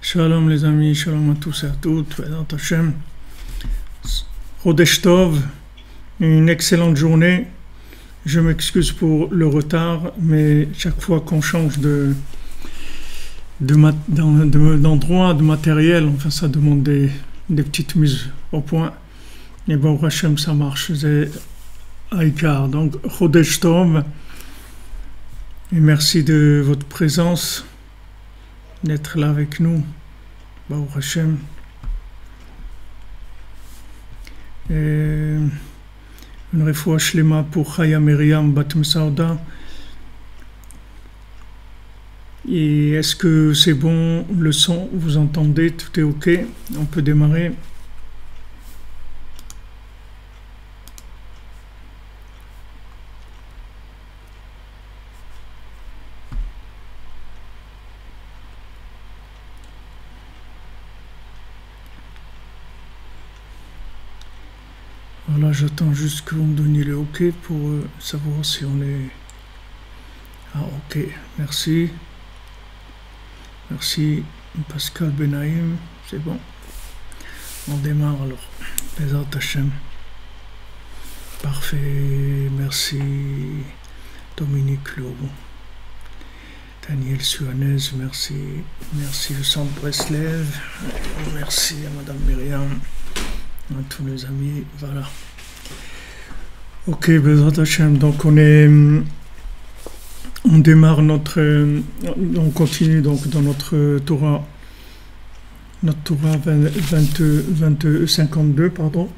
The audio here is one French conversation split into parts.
Shalom les amis, shalom à tous et à toutes, Ve'ezrat Hashem. Chodesh Tov, une excellente journée. Je m'excuse pour le retard, mais chaque fois qu'on change d'endroit, de matériel, enfin ça demande des petites mises au point. Et bon, Hashem, ça marche, c'est Aïkar. Donc, Chodesh Tov, et merci de votre présence, d'être là avec nous, Baruch Hashem. Et une refoua shlema pour Chaya Miriam Bat Mesauda. Et est-ce que c'est bon le son? Vous entendez? Tout est ok? On peut démarrer. Voilà, j'attends juste que vous me donniez le OK pour savoir si on est... Ah, OK, merci. Merci, Pascal Benaïm, c'est bon. On démarre alors. Ve'ezrat Hashem. Parfait, merci. Dominique Leroux. Daniel Suanez, merci. Merci le centre Breslev. Merci à Madame Myriam. À tous les amis, voilà. Ok, Ve'ezrat Hashem, donc on démarre on continue donc dans notre Torah 52, pardon,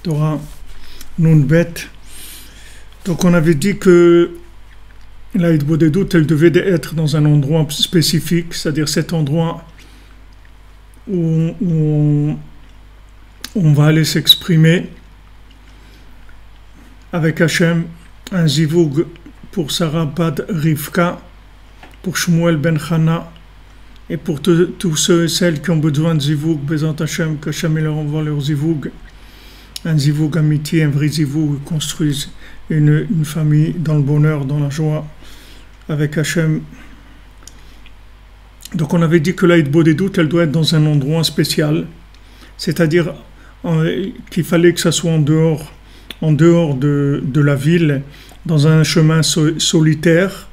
Torah Nunbet. Donc on avait dit que la Hitbodedut, elle devait être dans un endroit spécifique, c'est-à-dire cet endroit où on va aller s'exprimer avec Hachem, un zivug pour Sarah Bad Rivka, pour Shmuel Ben Chana, et pour tous ceux et celles qui ont besoin de zivug, Bezant Hachem, que Hachem leur envoie leur zivug, un zivug amitié, un vrai zivug, construisent une famille dans le bonheur, dans la joie, avec Hachem. Donc on avait dit que la Hitbodedut, elle doit être dans un endroit spécial, c'est-à-dire qu'il fallait que ça soit en dehors de la ville, dans un chemin solitaire,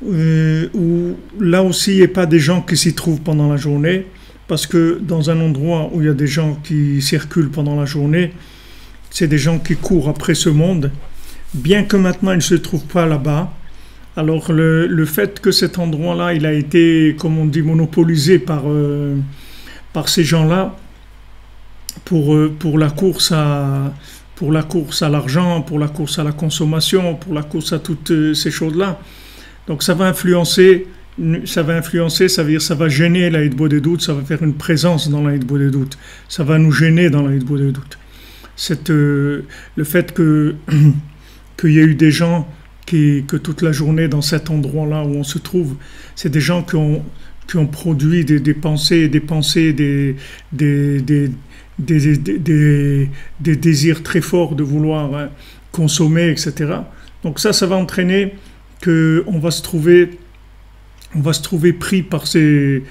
où là aussi il n'y a pas des gens qui s'y trouvent pendant la journée, parce que dans un endroit où il y a des gens qui circulent pendant la journée, c'est des gens qui courent après ce monde, bien que maintenant ils ne se trouvent pas là-bas. Alors le fait que cet endroit-là, il a été, comme on dit, monopolisé par ces gens-là, pour la course à l'argent, pour la course à la consommation, pour la course à toutes ces choses-là. Donc ça va influencer, ça veut dire ça va gêner la Hitbodedut, ça va faire une présence dans la Hitbodedut, ça va nous gêner dans la Hitbodedut. Le fait qu'il y ait eu des gens que toute la journée dans cet endroit-là où on se trouve, c'est des gens qui ont produit des pensées, des désirs très forts de vouloir consommer, etc. Donc ça va entraîner qu'on va se trouver pris par ces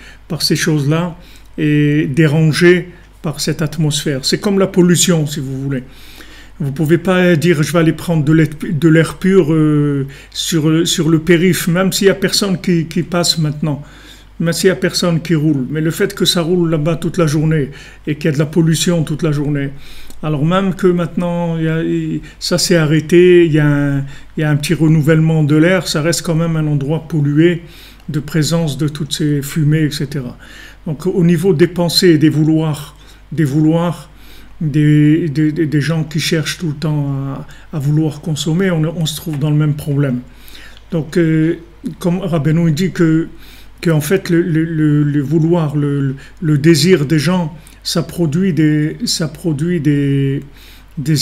choses-là et dérangé par cette atmosphère. C'est comme la pollution, si vous voulez. Vous ne pouvez pas dire je vais aller prendre de l'air pur sur le périph', même s'il n'y a personne qui passe maintenant. Mais s'il n'y a personne qui roule, mais le fait que ça roule là-bas toute la journée et qu'il y a de la pollution toute la journée, alors même que maintenant ça s'est arrêté, il y a un petit renouvellement de l'air, ça reste quand même un endroit pollué de présence de toutes ces fumées, etc. Donc au niveau des pensées et des vouloirs, des gens qui cherchent tout le temps à vouloir consommer, on se trouve dans le même problème. Donc comme Rabbeinu dit qu'en fait le vouloir, le désir des gens, ça produit des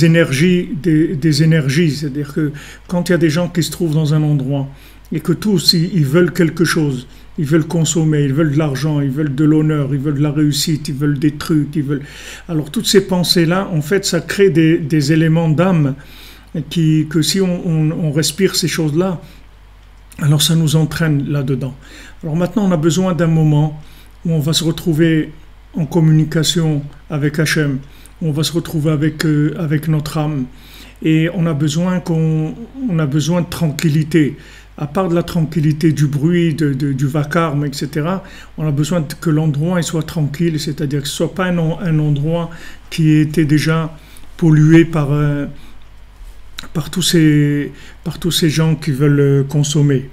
énergies, c'est-à-dire que quand il y a des gens qui se trouvent dans un endroit et que tous ils veulent quelque chose, ils veulent consommer, ils veulent de l'argent, ils veulent de l'honneur, ils veulent de la réussite, ils veulent des trucs, alors toutes ces pensées-là, en fait, ça crée des éléments d'âme que si on respire ces choses-là, Alors ça nous entraîne là-dedans. Alors maintenant, on a besoin d'un moment où on va se retrouver en communication avec Hachem, où on va se retrouver avec notre âme. Et on a besoin de tranquillité. À part de la tranquillité du bruit, du vacarme, etc., on a besoin que l'endroit il soit tranquille, c'est-à-dire que ce ne soit pas un endroit qui était déjà pollué par tous ces gens qui veulent consommer.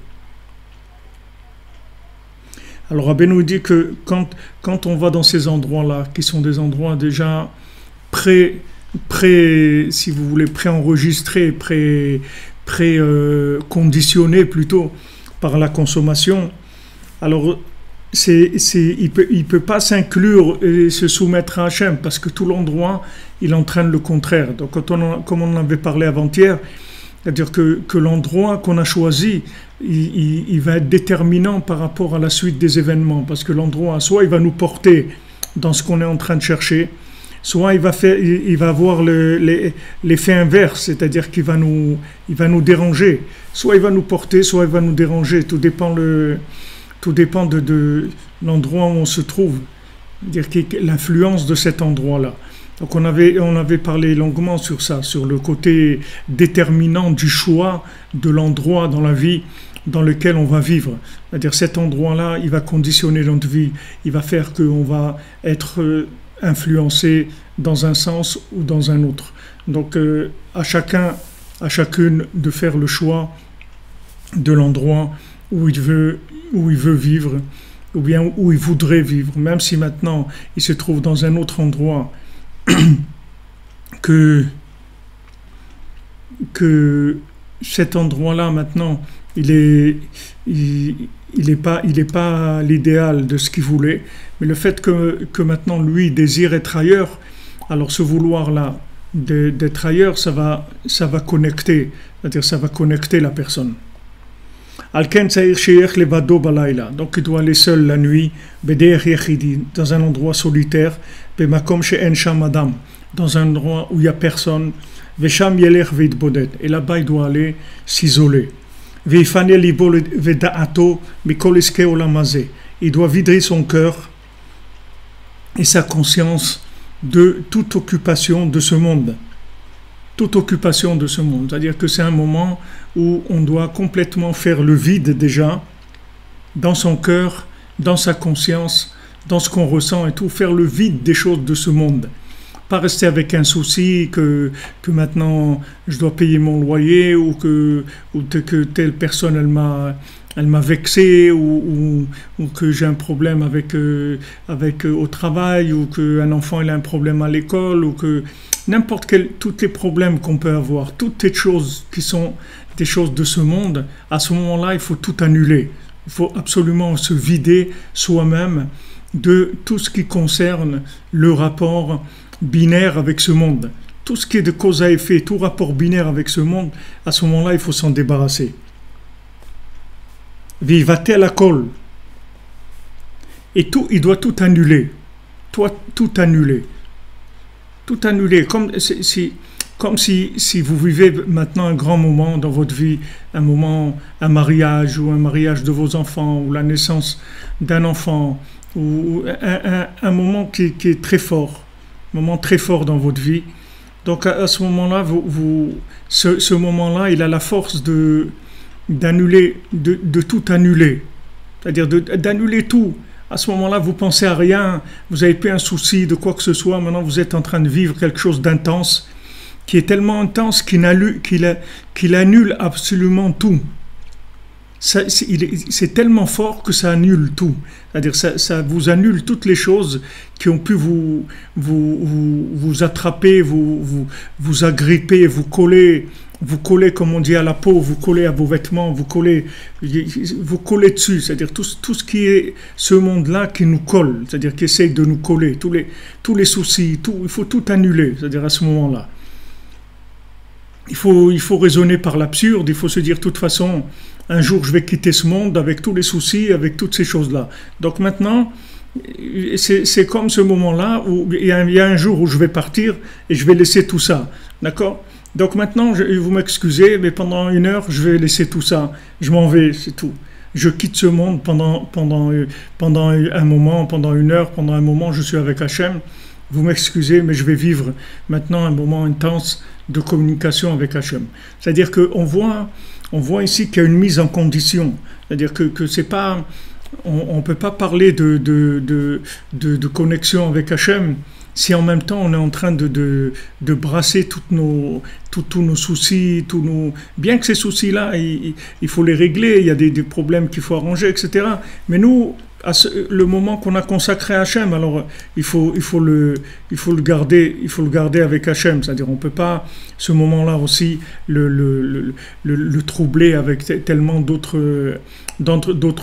Alors Rabbi nous dit que quand on va dans ces endroits-là, qui sont des endroits déjà si vous voulez, préenregistrés, conditionnés plutôt par la consommation, alors il peut pas s'inclure et se soumettre à Hachem parce que tout l'endroit il entraîne le contraire. Donc comme on en avait parlé avant-hier, c'est-à-dire que l'endroit qu'on a choisi il va être déterminant par rapport à la suite des événements, parce que l'endroit soit il va nous porter dans ce qu'on est en train de chercher, soit il va avoir l'effet inverse, c'est-à-dire qu'il va nous déranger, soit il va nous porter, soit il va nous déranger, tout dépend de l'endroit où on se trouve, c'est-à-dire l'influence de cet endroit-là. Donc on avait parlé longuement sur ça, sur le côté déterminant du choix de l'endroit dans la vie dans lequel on va vivre. C'est-à-dire cet endroit-là, il va conditionner notre vie, il va faire qu'on va être influencé dans un sens ou dans un autre. Donc à chacune de faire le choix de l'endroit où il veut vivre, ou bien où il voudrait vivre, même si maintenant il se trouve dans un autre endroit que cet endroit-là maintenant il est pas l'idéal de ce qu'il voulait, mais le fait que maintenant lui désire être ailleurs, alors ce vouloir-là d'être ailleurs, ça va connecter, c'est-à-dire ça va connecter la personne. Alken Tsaïr Sheikh Levado Balayla, donc il doit aller seul la nuit, Beder Yachidi, dans un endroit solitaire, Bemakom She'en Sham Adam, dans un endroit où il n'y a personne, Vesham Yeler Vid Bodet, et là-bas il doit aller s'isoler. Veifane Libo Veda'ato Mikol Iske Olamazé, il doit vider son cœur et sa conscience de toute occupation de ce monde. Toute occupation de ce monde. C'est-à-dire que c'est un moment où on doit complètement faire le vide déjà dans son cœur, dans sa conscience, dans ce qu'on ressent et tout, faire le vide des choses de ce monde. Pas rester avec un souci que maintenant je dois payer mon loyer ou que telle personne elle m'a vexé ou que j'ai un problème avec au travail ou qu'un enfant il a un problème à l'école ou que n'importe quel, tous les problèmes qu'on peut avoir, toutes les choses qui sont des choses de ce monde, à ce moment-là il faut tout annuler. Il faut absolument se vider soi-même de tout ce qui concerne le rapport binaire avec ce monde. Tout ce qui est de cause à effet, tout rapport binaire avec ce monde, à ce moment-là il faut s'en débarrasser. Vivate la colle. Et tout, il doit tout annuler. Tout annuler. Tout annuler. Comme si vous vivez maintenant un grand moment dans votre vie, un mariage ou un mariage de vos enfants, ou la naissance d'un enfant, ou un moment qui est très fort, un moment très fort dans votre vie. Donc à ce moment-là, ce moment-là, il a la force d'annuler, de tout annuler, c'est-à-dire d'annuler tout. À ce moment-là, vous pensez à rien, vous n'avez plus un souci de quoi que ce soit, maintenant vous êtes en train de vivre quelque chose d'intense, qui est tellement intense qu'il annule absolument tout. C'est tellement fort que ça annule tout, c'est-à-dire ça vous annule toutes les choses qui ont pu vous attraper, vous agripper, vous coller comme on dit à la peau, vous collez à vos vêtements, vous collez dessus, c'est-à-dire tout ce qui est ce monde-là qui nous colle, c'est-à-dire qui essaye de nous coller, tous les soucis, il faut tout annuler, c'est-à-dire à ce moment-là. Il faut raisonner par l'absurde, il faut se dire de toute façon, un jour je vais quitter ce monde avec tous les soucis, avec toutes ces choses-là. Donc maintenant, c'est comme ce moment-là où il y a un jour où je vais partir et je vais laisser tout ça, d'accord ? Donc maintenant, vous m'excusez, mais pendant 1 heure, je vais laisser tout ça. Je m'en vais, c'est tout. Je quitte ce monde pendant un moment, pendant 1 heure, pendant un moment, je suis avec Hachem. Vous m'excusez, mais je vais vivre maintenant un moment intense de communication avec Hachem. C'est-à-dire qu'on voit ici qu'il y a une mise en condition. C'est-à-dire que c'est pas, on ne peut pas parler de connexion avec Hachem si en même temps on est en train de brasser tous nos soucis, bien que ces soucis-là, il faut les régler, il y a des problèmes qu'il faut arranger, etc. Mais nous, le moment qu'on a consacré à Hachem, alors il faut le garder avec Hachem. C'est-à-dire on peut pas ce moment-là aussi le troubler avec tellement d'autres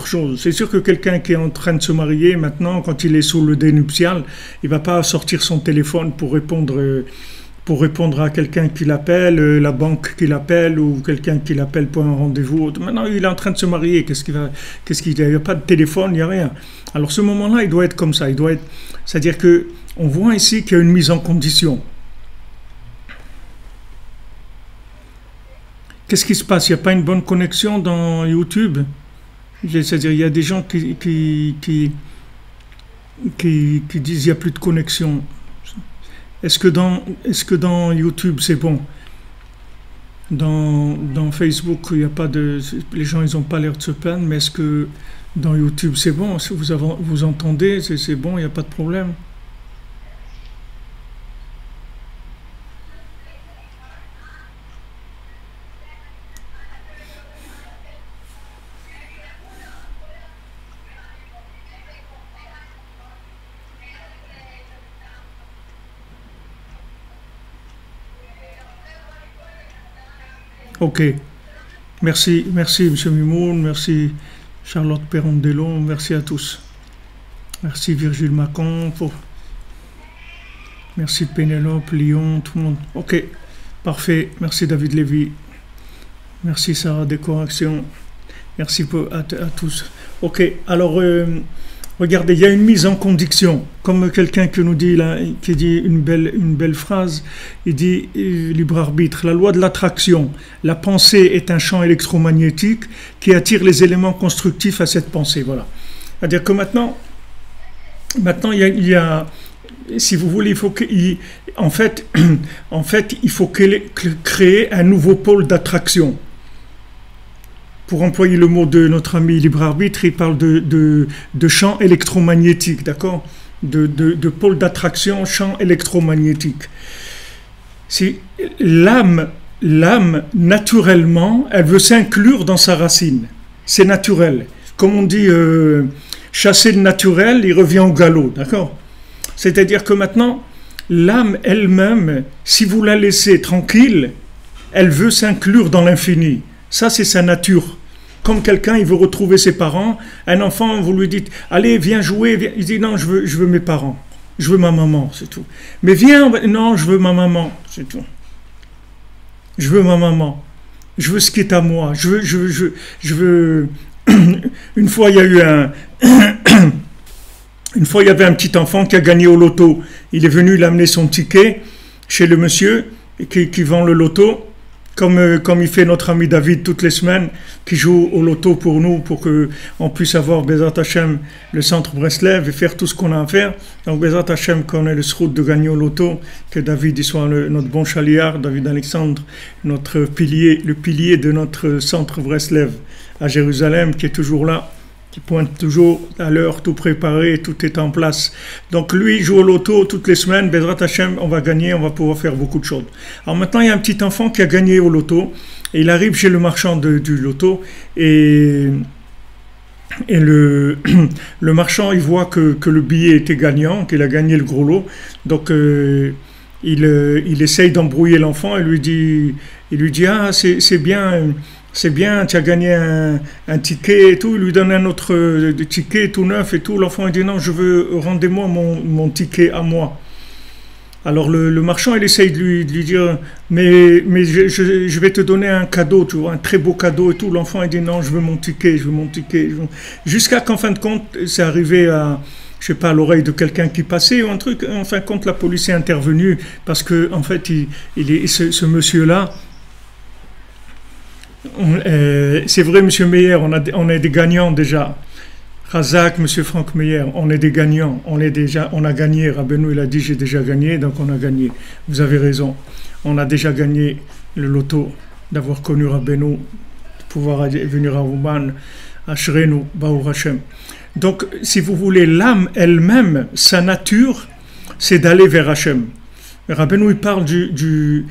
choses. C'est sûr que quelqu'un qui est en train de se marier maintenant, quand il est sous le deuil nuptial, il va pas sortir son téléphone pour répondre à quelqu'un qui l'appelle, la banque qui l'appelle ou quelqu'un qui l'appelle pour un rendez-vous. Maintenant, il est en train de se marier. Il n'y a pas de téléphone, il n'y a rien. Alors, ce moment-là, il doit être comme ça. C'est-à-dire que on voit ici qu'il y a une mise en condition. Qu'est-ce qui se passe? Il n'y a pas une bonne connexion dans YouTube? C'est-à-dire, il y a des gens qui disent qu'il n'y a plus de connexion. Est-ce que dans YouTube c'est bon? Dans Facebook, il y a pas les gens ils n'ont pas l'air de se plaindre, mais est-ce que dans YouTube c'est bon? Si vous entendez, c'est bon, il n'y a pas de problème? Ok. Merci, Monsieur Mimoun, merci Charlotte Perrondelon, merci à tous. Merci Virgile Macon, merci Pénélope, Lyon, tout le monde. Ok, parfait. Merci David Lévy. Merci Sarah Décoration. Merci à tous. Ok, alors regardez, il y a une mise en condition, comme quelqu'un qui nous dit là, qui dit une belle phrase. Il dit libre arbitre, la loi de l'attraction. La pensée est un champ électromagnétique qui attire les éléments constructifs à cette pensée. Voilà. C'est-à-dire que maintenant il y a si vous voulez, en fait, il faut créer un nouveau pôle d'attraction. Pour employer le mot de notre ami libre arbitre, il parle de champ électromagnétique, d'accord, de pôle d'attraction, champ électromagnétique. Si l'âme, naturellement, elle veut s'inclure dans sa racine. C'est naturel. Comme on dit, chasser le naturel, il revient au galop, d'accord? C'est-à-dire que maintenant, l'âme elle-même, si vous la laissez tranquille, elle veut s'inclure dans l'infini. Ça, c'est sa nature. Comme quelqu'un, il veut retrouver ses parents. Un enfant, vous lui dites, allez, viens jouer. Viens. Il dit, non, je veux mes parents. Je veux ma maman, c'est tout. Mais viens, non, je veux ma maman, c'est tout. Je veux ma maman. Je veux ce qui est à moi. Je veux... Une fois, il y a eu Une fois, il y avait un petit enfant qui a gagné au loto. Il est venu, il a amené son ticket chez le monsieur qui vend le loto, comme il fait notre ami David toutes les semaines, qui joue au loto pour nous, pour qu'on puisse avoir Bezat Hashem, le centre Breslev, et faire tout ce qu'on a à faire. Donc Bezat Hashem, qu'on ait le srout de gagner au loto, que David il soit notre bon chaliard, David Alexandre, le pilier de notre centre Breslev à Jérusalem, qui est toujours là, qui pointe toujours à l'heure, tout préparé, tout est en place. Donc lui joue au loto toutes les semaines, Bezrat Hashem, on va gagner, on va pouvoir faire beaucoup de choses. Alors maintenant, il y a un petit enfant qui a gagné au loto, et il arrive chez le marchand du loto, et le marchand, il voit que le billet était gagnant, qu'il a gagné le gros lot, donc il essaye d'embrouiller l'enfant, et lui dit ah, c'est bien, tu as gagné un ticket et tout. Il lui donne un autre ticket tout neuf et tout. L'enfant il dit non, rendez-moi mon ticket à moi. Alors le marchand il essaye de lui dire mais je vais te donner un cadeau, tu vois, un très beau cadeau et tout. L'enfant il dit non, je veux mon ticket. Jusqu'à qu'en fin de compte c'est arrivé je sais pas, à l'oreille de quelqu'un qui passait ou un truc. Enfin, quand la police est intervenue, parce que en fait, ce monsieur-là, c'est vrai, monsieur Meyer, on est des gagnants déjà. Razak, monsieur Franck Meyer, on est des gagnants. On a gagné. Rabbeinu, il a dit, j'ai déjà gagné, donc on a gagné. Vous avez raison. On a déjà gagné le loto d'avoir connu Rabbeinu, de pouvoir venir à Ouman, à Shrenu, Baruch Hashem. Donc, si vous voulez, l'âme elle-même, sa nature, c'est d'aller vers Hashem. Rabbeinu, il parle du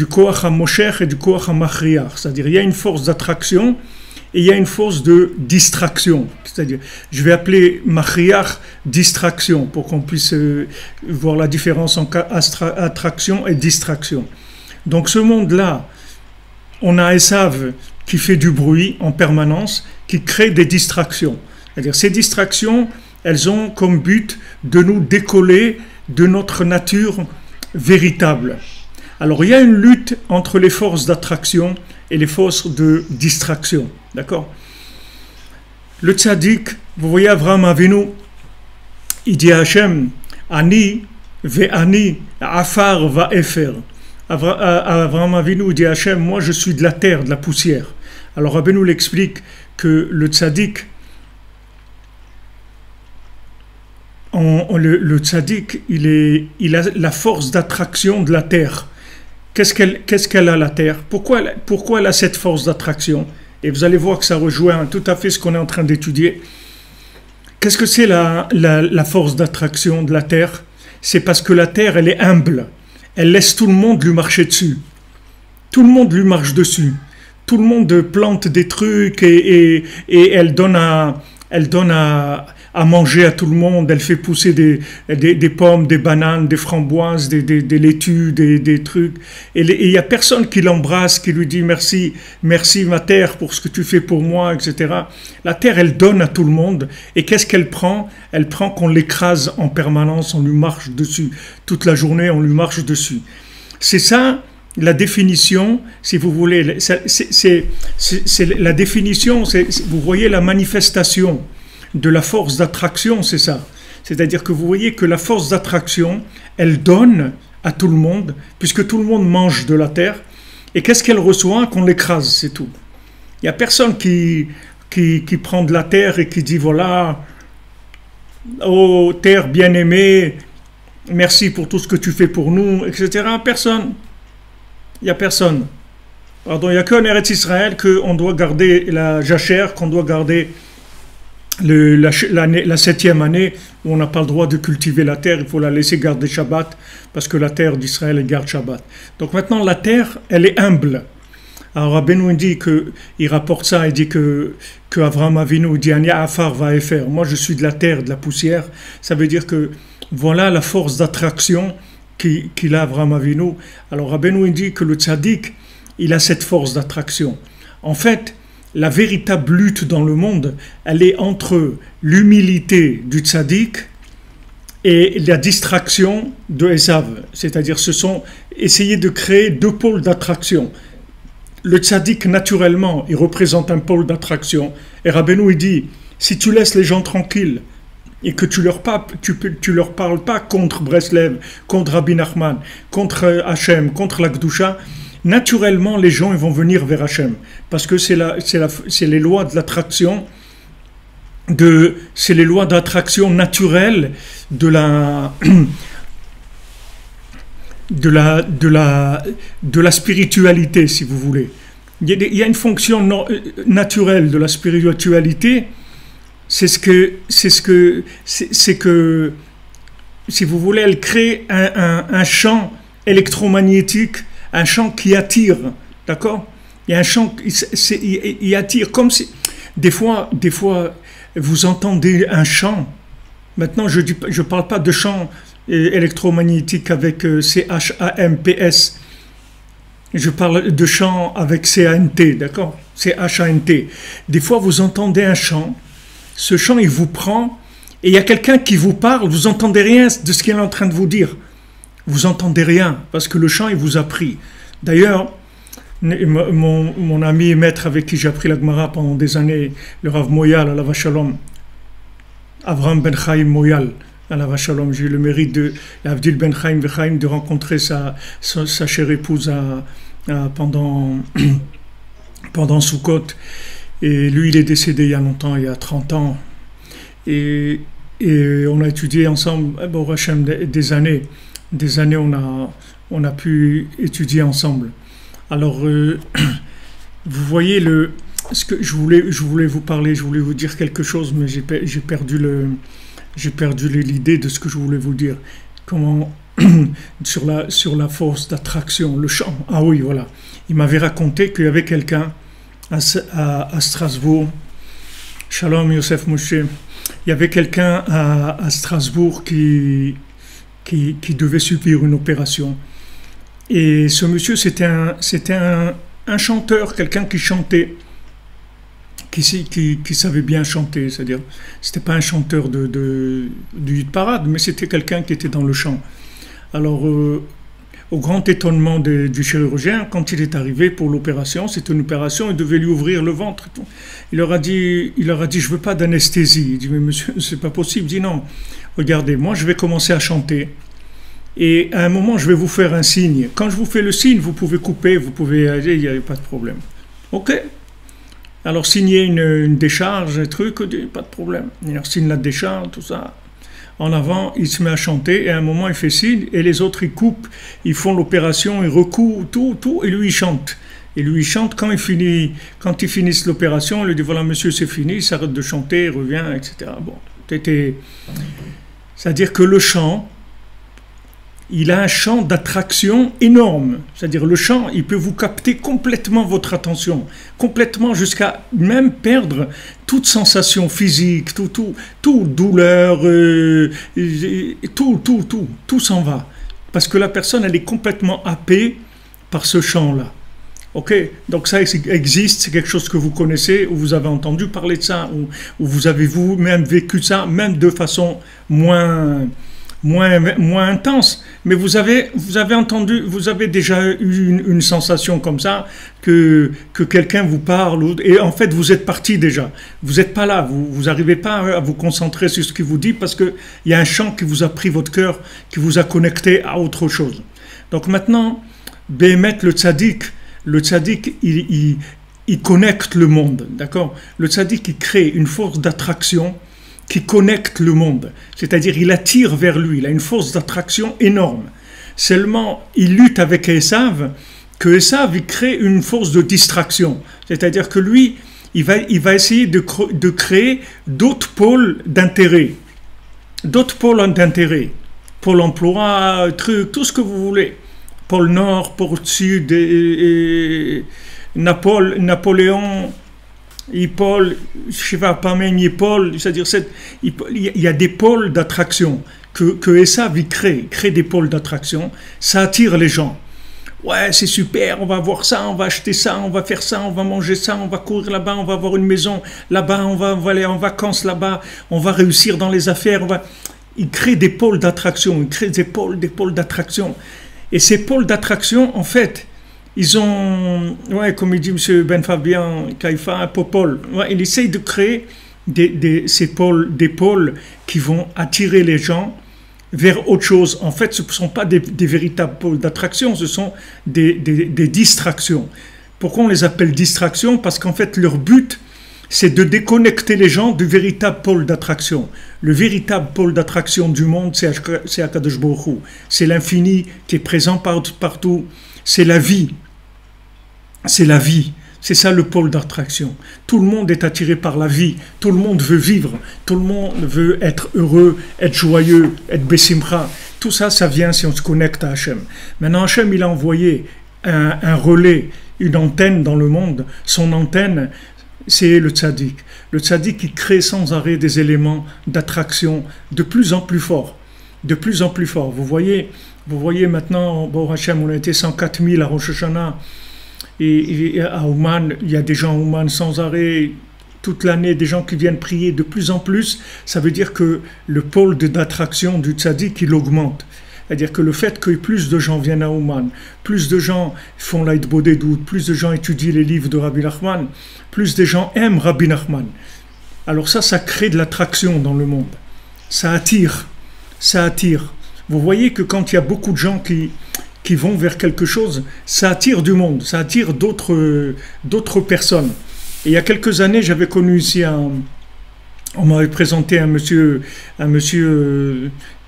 Koach HaMosher et du Koach HaMachriach. C'est-à-dire, il y a une force d'attraction et il y a une force de distraction. C'est-à-dire, je vais appeler Machriach distraction pour qu'on puisse voir la différence entre attraction et distraction. Donc, ce monde-là, on a Esav qui fait du bruit en permanence, qui crée des distractions. C'est-à-dire, ces distractions, elles ont comme but de nous décoller de notre nature véritable. Alors, il y a une lutte entre les forces d'attraction et les forces de distraction. D'accord? Le tzaddik, vous voyez Avraham Avinu, il dit à Hachem, Ani ve'ani afar va'efer. Avraham Avinu dit à Hachem, moi je suis de la terre, de la poussière. Alors Rabbeinu l'explique que le tzaddik, le tzaddik, il a la force d'attraction de la terre. Qu'est-ce qu'elle a, la terre? Pourquoi elle a cette force d'attraction? Et vous allez voir que ça rejoint tout à fait ce qu'on est en train d'étudier. Qu'est-ce que c'est la force d'attraction de la terre? C'est parce que la terre, elle est humble. Elle laisse tout le monde lui marcher dessus. Tout le monde lui marche dessus. Tout le monde plante des trucs et elle donne à manger à tout le monde. Elle fait pousser des pommes, des bananes, des framboises, des laitues, des trucs. Et il n'y a personne qui l'embrasse, qui lui dit merci, merci ma terre pour ce que tu fais pour moi, etc. La terre, elle donne à tout le monde. Et qu'est-ce qu'elle prend? Elle prend qu'on l'écrase en permanence, on lui marche dessus. Toute la journée, on lui marche dessus. C'est ça la définition, si vous voulez. C'est la définition, vous voyez la manifestation de la force d'attraction, c'est ça. C'est-à-dire que vous voyez que la force d'attraction, elle donne à tout le monde, puisque tout le monde mange de la terre. Et qu'est-ce qu'elle reçoit? Qu'on l'écrase, c'est tout. Il n'y a personne qui prend de la terre et qui dit, voilà, oh terre bien-aimée, merci pour tout ce que tu fais pour nous, etc. Personne. Il n'y a personne. Pardon, il n'y a qu'en Eretz Israël qu'on doit garder la jachère, qu'on doit garder la 7e année où on n'a pas le droit de cultiver la terre, il faut la laisser garder Shabbat parce que la terre d'Israël garde Shabbat. Donc maintenant la terre, elle est humble. Alors Rabbeinu dit il rapporte ça, il dit que Avraham Avinu dit Ani afar va'efer. Moi je suis de la terre, de la poussière. Ça veut dire que voilà la force d'attraction qu'il a Avraham Avinu. Alors Rabbeinu dit que le tzaddik, il a cette force d'attraction. En fait, la véritable lutte dans le monde, elle est entre l'humilité du tzaddik et la distraction de Esav. C'est-à-dire, ce sont essayer de créer deux pôles d'attraction. Le tzaddik, naturellement, il représente un pôle d'attraction. Et Rabbeinu, il dit, si tu laisses les gens tranquilles et que tu leur parles pas contre Breslev, contre Rabbi Nachman, contre Hachem, contre la Kedusha, naturellement, les gens ils vont venir vers Hachem. Parce que c'est les lois de l'attraction, c'est les lois d'attraction naturelle de la spiritualité, si vous voulez. Il y a une fonction naturelle de la spiritualité, c'est que, si vous voulez, elle crée un champ électromagnétique, un champ qui attire, d'accord? Il y a un champ qui attire, comme si des fois vous entendez un chant. Maintenant, je parle pas de champ électromagnétique avec CHAMPS. Je parle de chant avec CANT, d'accord? CHANT. Des fois, vous entendez un chant. Ce chant, il vous prend, et il y a quelqu'un qui vous parle. Vous entendez rien de ce qu'il est en train de vous dire. Vous entendez rien parce que le chant, il vous a pris. D'ailleurs, mon ami et maître avec qui j'ai appris la Gemara pendant des années, le Rav Moyal, Alav Shalom, Avraham Ben Chaim Moyal. Allah Shalom, j'ai eu le mérite de Avdil Ben Chaim Vechaim de rencontrer sa chère épouse pendant Sukkot. Et lui, il est décédé il y a longtemps, il y a 30 ans. Et on a étudié ensemble, bon, Hachem, des années. Des années, on a pu étudier ensemble. Alors, vous voyez, ce que je voulais vous parler, je voulais vous dire quelque chose, mais j'ai perdu l'idée de ce que je voulais vous dire. Comment sur la force d'attraction, le chant. Ah oui, voilà. Il m'avait raconté qu'il y avait quelqu'un à Strasbourg. Shalom Yosef Moshe. Il y avait quelqu'un à Strasbourg qui devait subir une opération. Et ce monsieur, c'était un chanteur, quelqu'un qui chantait, qui savait bien chanter, c'est-à-dire, c'était pas un chanteur du hit parade, mais c'était quelqu'un qui était dans le chant. Alors, au grand étonnement du chirurgien, quand il est arrivé pour l'opération, c'était une opération, il devait lui ouvrir le ventre. Il leur a dit, je veux pas d'anesthésie. Il dit, mais monsieur, c'est pas possible. Il dit, non, regardez, moi, je vais commencer à chanter. Et à un moment, je vais vous faire un signe. Quand je vous fais le signe, vous pouvez couper, vous pouvez aller, il n'y a pas de problème. Ok? Alors, signer une décharge, un truc, pas de problème. Il signe la décharge, tout ça. En avant, il se met à chanter, et à un moment, il fait signe, et les autres, ils coupent, ils font l'opération, ils recoupent, tout, et lui, il chante. Et lui, il chante, quand ils finissent l'opération, il lui dit, voilà, monsieur, c'est fini, il s'arrête de chanter, il revient, etc. Bon, c'est-à-dire que le chant, il a un champ d'attraction énorme. C'est-à-dire le chant, il peut vous capter complètement votre attention, complètement jusqu'à même perdre toute sensation physique, tout douleur, tout s'en va. Parce que la personne, elle est complètement happée par ce chant-là. Ok, donc ça existe, c'est quelque chose que vous connaissez, ou vous avez entendu parler de ça, ou vous avez vous-même vécu ça, même de façon moins intense, mais vous avez entendu, vous avez déjà eu une sensation comme ça, que quelqu'un vous parle, et en fait vous êtes parti déjà, vous n'êtes pas là, vous n'arrivez pas à vous concentrer sur ce qu'il vous dit, parce qu'il y a un chant qui vous a pris votre cœur, qui vous a connecté à autre chose. Donc maintenant, Béhémet, le tzaddik, il connecte le monde, d'accord? Le tzaddik, il crée une force d'attraction qui connecte le monde, c'est-à-dire il attire vers lui, il a une force d'attraction énorme. Seulement, il lutte avec Esav, que Esav, il crée une force de distraction, c'est-à-dire que lui, il va essayer de créer d'autres pôles d'intérêt, pôle emploi, tout ce que vous voulez, pôle nord, pôle sud, Napoléon, Paul, je ne sais pas même Paul, c'est-à-dire il y a des pôles d'attraction que Esav crée des pôles d'attraction, ça attire les gens. Ouais, c'est super, on va voir ça, on va acheter ça, on va faire ça, on va manger ça, on va courir là-bas, on va avoir une maison là-bas, on va aller en vacances là-bas, on va réussir dans les affaires. Il crée des pôles d'attraction, il crée des pôles d'attraction. Et ces pôles d'attraction, en fait, ils ont, ouais, comme il dit M. Ben Fabien, Kaifa, un popole. Ouais, il essaye de créer des pôles qui vont attirer les gens vers autre chose. En fait, ce ne sont pas des véritables pôles d'attraction, ce sont des distractions. Pourquoi on les appelle distractions? Parce qu'en fait, leur but, c'est de déconnecter les gens du véritable pôle d'attraction. Le véritable pôle d'attraction du monde, c'est Akadosh Baruch Hu. C'est l'infini qui est présent partout. C'est la vie. C'est la vie, c'est ça le pôle d'attraction. Tout le monde est attiré par la vie, tout le monde veut vivre, tout le monde veut être heureux, être joyeux, être bessimcha. Tout ça, ça vient si on se connecte à Hachem. Maintenant, Hachem, il a envoyé un relais, une antenne dans le monde. Son antenne, c'est le tzaddik. Le tzaddik, il crée sans arrêt des éléments d'attraction de plus en plus forts. De plus en plus forts. Vous voyez maintenant, bon, Hachem, on a été 104 000 à Rosh Hashanah. Et à Ouman, il y a des gens à Ouman sans arrêt, toute l'année, des gens qui viennent prier de plus en plus. Ça veut dire que le pôle d'attraction du tzaddik, il augmente. C'est-à-dire que le fait que plus de gens viennent à Ouman, plus de gens font l'Aïd Bodedut, plus de gens étudient les livres de Rabbi Nachman, plus de gens aiment Rabbi Nachman. alors ça crée de l'attraction dans le monde. Ça attire, ça attire. Vous voyez que quand il y a beaucoup de gens qui vont vers quelque chose, ça attire du monde, ça attire d'autres personnes. Et il y a quelques années, j'avais connu ici on m'avait présenté un monsieur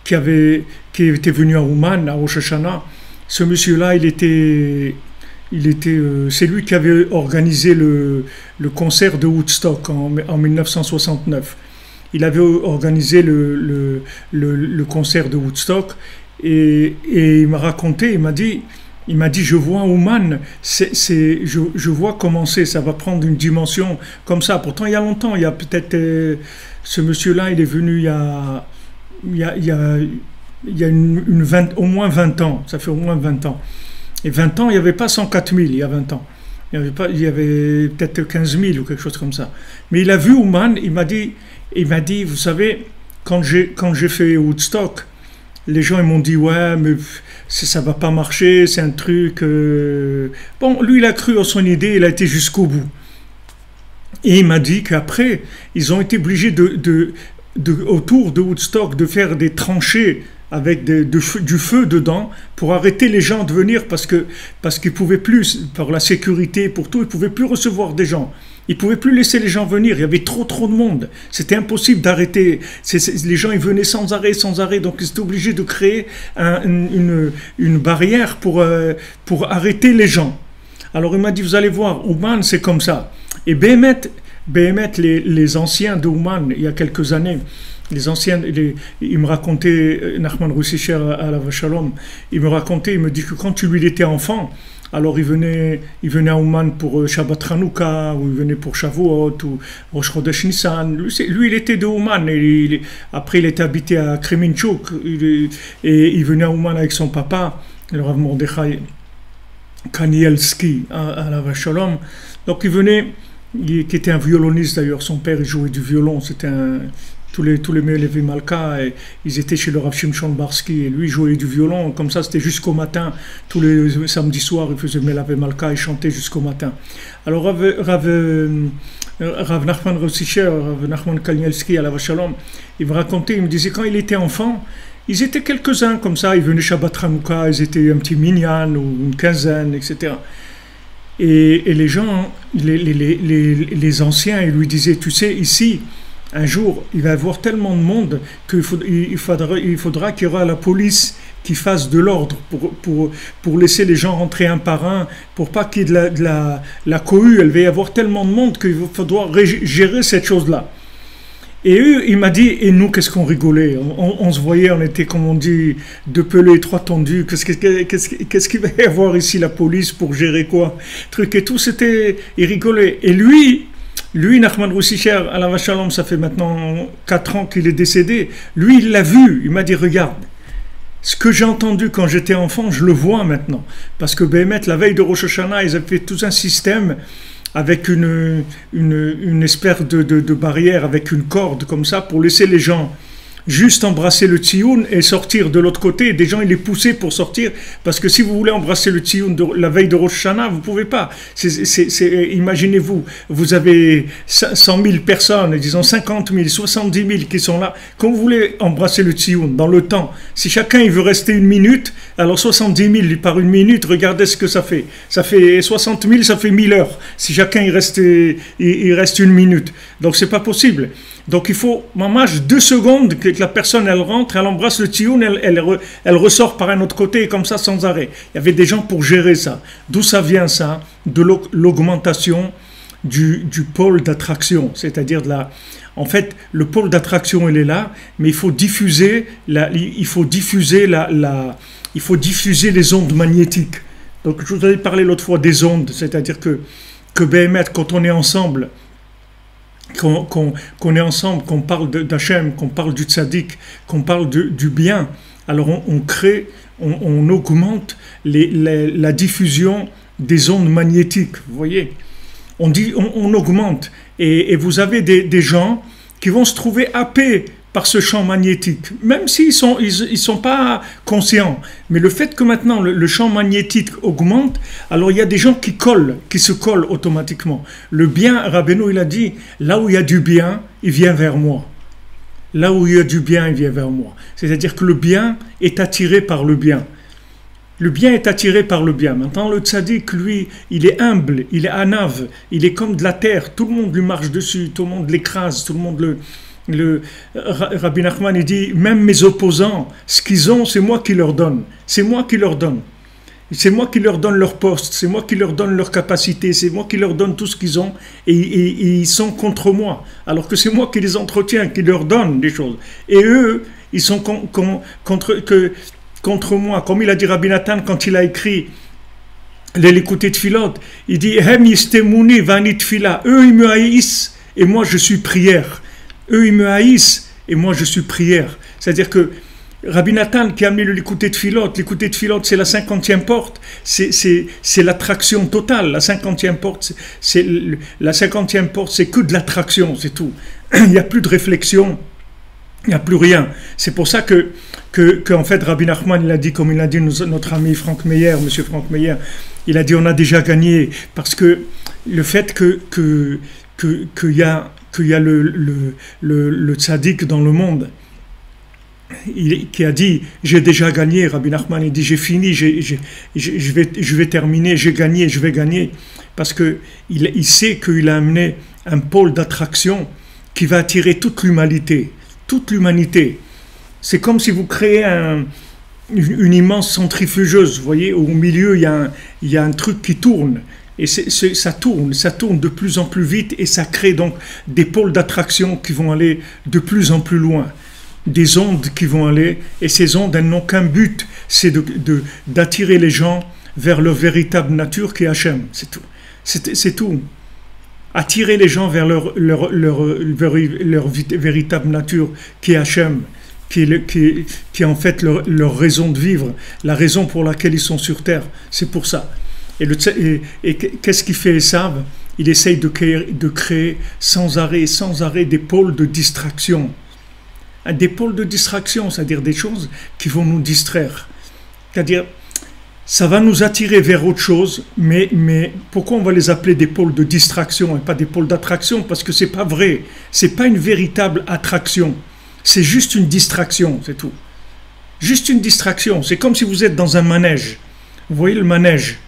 qui était venu à Ouman, à Rosh Hashanah. Ce monsieur-là, c'est lui qui avait organisé le concert de Woodstock en 1969. Il avait organisé le concert de Woodstock et il m'a raconté, il m'a dit, je vois Ouman, je vois comment ça va prendre une dimension comme ça. Pourtant, il y a longtemps, il y a peut-être, ce monsieur-là, il est venu il y a au moins 20 ans, ça fait au moins 20 ans. Et 20 ans, il n'y avait pas 104 000, il y a 20 ans. Il y avait peut-être 15 000 ou quelque chose comme ça. Mais il a vu Ouman, il m'a dit, vous savez, quand j'ai fait Woodstock, les gens ils m'ont dit, ouais, mais ça va pas marcher, c'est un truc... Bon, lui, il a cru en son idée, il a été jusqu'au bout. Et il m'a dit qu'après, ils ont été obligés autour de Woodstock de faire des tranchées avec du feu dedans pour arrêter les gens de venir parce qu'ils pouvaient plus, par la sécurité, pour tout, ils pouvaient plus recevoir des gens. Ils pouvaient plus laisser les gens venir. Il y avait trop de monde. C'était impossible d'arrêter. Les gens ils venaient sans arrêt. Donc ils étaient obligés de créer une barrière pour arrêter les gens. Alors il m'a dit, vous allez voir, Ouman c'est comme ça. Et Béhémet, les anciens de Ouman, il y a quelques années, il me racontait, Nachman Roussicher à la Vachalom, il me dit que quand lui il était enfant, alors il venait à Ouman pour Shabbat Hanouka, ou il venait pour Shavuot, ou Rosh Chodesh Nissan. Lui, il était de Ouman, après il était habité à Kremenchuk, et il venait à Ouman avec son papa, le Rav Mordechai Kanielski à la Vachalom. Donc il venait, qui était un violoniste d'ailleurs, son père il jouait du violon, c'était tous les Melevé Malka, et ils étaient chez le Rav Shimshon Barski, et lui jouait du violon, comme ça c'était jusqu'au matin, tous les samedis soirs, il faisait Melevé Malka et chantait jusqu'au matin. Alors Rav Nachman Rossicher, Rav Nachman Kanielski à la Vachalom, il me racontait, il me disait quand il était enfant, ils étaient quelques-uns comme ça, ils venaient Shabbat Hanouka, ils étaient un petit minyan ou une quinzaine, etc. Et les gens, les anciens, ils lui disaient, tu sais, ici, un jour, il va y avoir tellement de monde qu'il faudra qu'il y aura la police qui fasse de l'ordre pour laisser les gens rentrer un par un, pour pas qu'il y ait de la cohue. Il va y avoir tellement de monde qu'il faudra gérer cette chose-là. Et eux, il m'a dit, et nous, qu'est-ce qu'on rigolait, on se voyait, on était, comme on dit, deux pelés, trois tendus, qu'est-ce qu'il va y avoir ici, la police, pour gérer quoi, truc et tout, il rigolait. Et lui, Nachman Roussicher, à la Vachalom, ça fait maintenant 4 ans qu'il est décédé, lui, il l'a vu, il m'a dit, regarde, ce que j'ai entendu quand j'étais enfant, je le vois maintenant, parce que Béhémet, la veille de Rosh Hashanah, ils avaient fait tout un système, avec une espèce de barrière, avec une corde comme ça, pour laisser les gens juste embrasser le tzioun et sortir de l'autre côté. Des gens, ils les poussaient pour sortir, parce que si vous voulez embrasser le tzioun la veille de Rosh Hashanah, vous ne pouvez pas. Imaginez-vous, vous avez 100 000 personnes, disons 50 000, 70 000 qui sont là. Quand vous voulez embrasser le tzioun dans le temps, si chacun il veut rester 1 minute, alors 70 000 par 1 minute, regardez ce que ça fait. Ça fait 60 000, ça fait 1000 heures. Si chacun il reste 1 minute. Donc c'est pas possible. Donc il faut, mamage, 2 secondes que la personne elle rentre, elle embrasse le tzioun, elle ressort par un autre côté comme ça sans arrêt. Il y avait des gens pour gérer ça. D'où ça vient ça? De l'augmentation du pôle d'attraction, c'est-à-dire en fait le pôle d'attraction il est là, mais il faut diffuser les ondes magnétiques. Donc je vous avais parlé l'autre fois des ondes, c'est-à-dire que Béhémet, quand on est ensemble, qu'on est ensemble, qu'on parle d'Hachem, qu'on parle du tzaddik, qu'on parle du bien, alors on augmente la diffusion des ondes magnétiques, vous voyez. On augmente, et vous avez des gens qui vont se trouver happés par ce champ magnétique, même s'ils sont pas conscients. Mais le fait que maintenant le champ magnétique augmente, alors il y a des gens qui se collent automatiquement. Le bien, Rabbeinu il a dit, là où il y a du bien, il vient vers moi. Là où il y a du bien, il vient vers moi. C'est-à-dire que le bien est attiré par le bien. Le bien est attiré par le bien. Maintenant, le tzaddik, lui, il est humble, il est anav, il est comme de la terre. Tout le monde lui marche dessus, tout le monde l'écrase, tout le monde Rabbi Nachman, il dit, même mes opposants, ce qu'ils ont, c'est moi qui leur donne. C'est moi qui leur donne. C'est moi qui leur donne leur poste, c'est moi qui leur donne leur capacité, c'est moi qui leur donne tout ce qu'ils ont et ils sont contre moi. Alors que c'est moi qui les entretiens, qui leur donne des choses. Et eux, ils sont contre moi. Comme il a dit Rabbi Nathan quand il a écrit l'écouté de Philot, il dit Hem yistemuni vani tfila. Eux, ils me haïssent et moi je suis prière. Eux, ils me haïssent et moi je suis prière. C'est-à-dire que Rabbi Nathan qui a amené l'écouté de Philot, c'est la 50e porte, c'est l'attraction totale. La 50e porte, c'est que de l'attraction, c'est tout. Il n'y a plus de réflexion, il n'y a plus rien. C'est pour ça que en fait, Rabbi Nachman, il a dit, comme il a dit notre ami Franck Meyer, monsieur Franck Meyer, il a dit on a déjà gagné, parce que le fait qu'il y a le tzaddik dans le monde, qui a dit j'ai déjà gagné, Rabbi Nachman il dit j'ai fini, je vais terminer, j'ai gagné, je vais gagner, parce que il sait qu'il a amené un pôle d'attraction qui va attirer toute l'humanité. C'est comme si vous créez une immense centrifugeuse, vous voyez, au milieu il y a un truc qui tourne. Et ça tourne de plus en plus vite et ça crée donc des pôles d'attraction qui vont aller de plus en plus loin. Des ondes qui vont aller, et ces ondes, elles n'ont qu'un but, c'est d'attirer les gens vers leur véritable nature qui est Hachem, c'est tout. C'est tout. Attirer les gens vers leur véritable nature qui est Hachem, qui est en fait leur raison de vivre, la raison pour laquelle ils sont sur terre, c'est pour ça. Et qu'est-ce qu'il fait Esav? Il essaye de créer sans arrêt des pôles de distraction. Des pôles de distraction, c'est-à-dire des choses qui vont nous distraire. C'est-à-dire, ça va nous attirer vers autre chose, mais pourquoi on va les appeler des pôles de distraction et pas des pôles d'attraction? Parce que c'est pas vrai. C'est pas une véritable attraction. C'est juste une distraction, c'est tout. Juste une distraction. C'est comme si vous êtes dans un manège. Vous voyez le manège?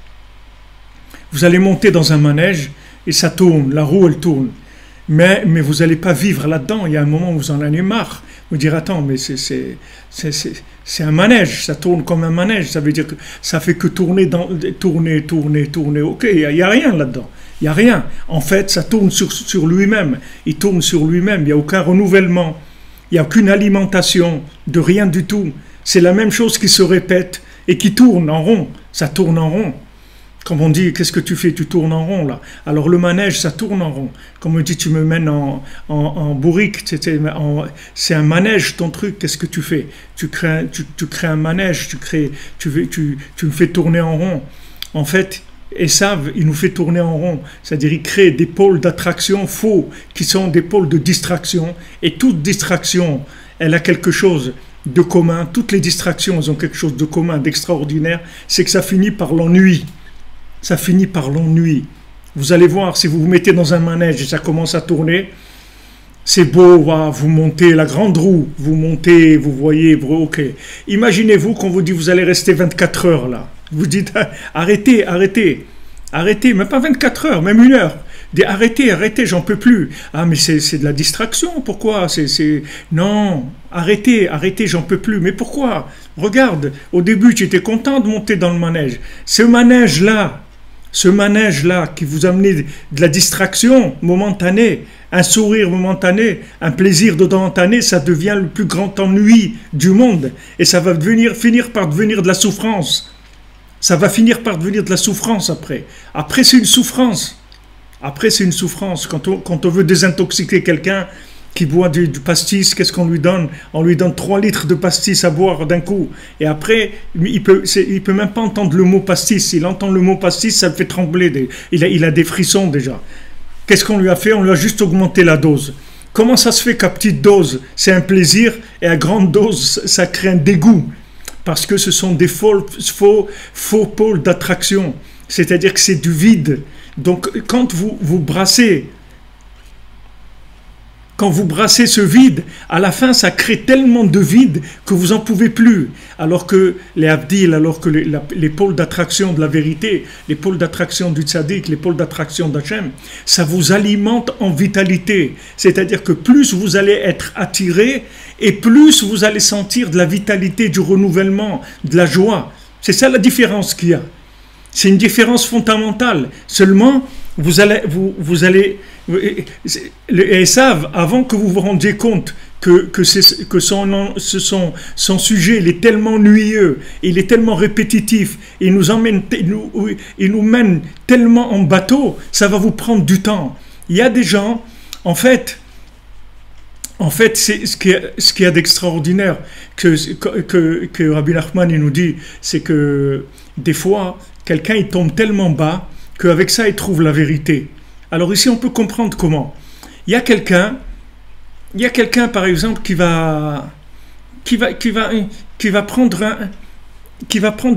Vous allez monter dans un manège et ça tourne, la roue elle tourne. Mais vous n'allez pas vivre là-dedans. Il y a un moment où vous en avez marre. Vous dire attends, mais c'est un manège, ça tourne comme un manège. Ça veut dire que ça fait que tourner. Ok, il n'y a rien là-dedans. Il n'y a rien. En fait, ça tourne sur lui-même. Il tourne sur lui-même. Il n'y a aucun renouvellement. Il n'y a aucune alimentation de rien du tout. C'est la même chose qui se répète et qui tourne en rond. Ça tourne en rond. Comme on dit, qu'est-ce que tu fais? Tu tournes en rond là. Alors le manège, ça tourne en rond. Comme on dit, tu me mènes en bourrique. C'est un manège ton truc. Qu'est-ce que tu fais? Tu crées un manège. Tu me fais tourner en rond. En fait, Esav, il nous fait tourner en rond. C'est-à-dire, il crée des pôles d'attraction faux qui sont des pôles de distraction. Et toute distraction, elle a quelque chose de commun. Toutes les distractions, elles ont quelque chose de commun, d'extraordinaire. C'est que ça finit par l'ennui. Ça finit par l'ennui. Vous allez voir, si vous vous mettez dans un manège et ça commence à tourner, c'est beau, vous montez la grande roue, vous montez, vous voyez, ok. Imaginez-vous qu'on vous dit vous allez rester 24 heures là. Vous dites arrêtez, même pas 24 heures, même 1 heure. Arrêtez, j'en peux plus. Ah mais c'est de la distraction, pourquoi? Non, arrêtez, j'en peux plus. Mais pourquoi? Regarde, au début tu étais content de monter dans le manège. Ce manège-là qui vous amenait de la distraction momentanée, un sourire momentané, un plaisir momentané, ça devient le plus grand ennui du monde. Et ça va finir par devenir de la souffrance. Ça va finir par devenir de la souffrance après. Après, c'est une souffrance. Quand on veut désintoxiquer quelqu'un qui boit du pastis, qu'est-ce qu'on lui donne? On lui donne 3 litres de pastis à boire d'un coup. Et après, il peut même pas entendre le mot pastis. S'il entend le mot pastis, ça le fait trembler. Il a des frissons déjà. Qu'est-ce qu'on lui a fait? On lui a juste augmenté la dose. Comment ça se fait qu'à petite dose, c'est un plaisir, et à grande dose, ça crée un dégoût? Parce que ce sont des faux pôles d'attraction. C'est-à-dire que c'est du vide. Donc, quand vous brassez quand vous brassez ce vide, à la fin, ça crée tellement de vide que vous en pouvez plus. Alors que les abdil, alors que les pôles d'attraction de la vérité, les pôles d'attraction du tzaddik, les pôles d'attraction d'Hachem, ça vous alimente en vitalité. C'est-à-dire que plus vous allez être attiré et plus vous allez sentir de la vitalité, du renouvellement, de la joie. C'est ça la différence qu'il y a. C'est une différence fondamentale. Seulement, vous allez le Esav, avant que vous vous rendiez compte que son sujet il est tellement ennuyeux, il est tellement répétitif, il nous mène tellement en bateau, ça va vous prendre du temps. Il y a des gens, en fait, c'est ce qu'il y a d'extraordinaire que Rabbi Nachman il nous dit, c'est que des fois, quelqu'un il tombe tellement bas qu'avec ça il trouve la vérité. Alors ici on peut comprendre comment. Il y a quelqu'un par exemple qui va prendre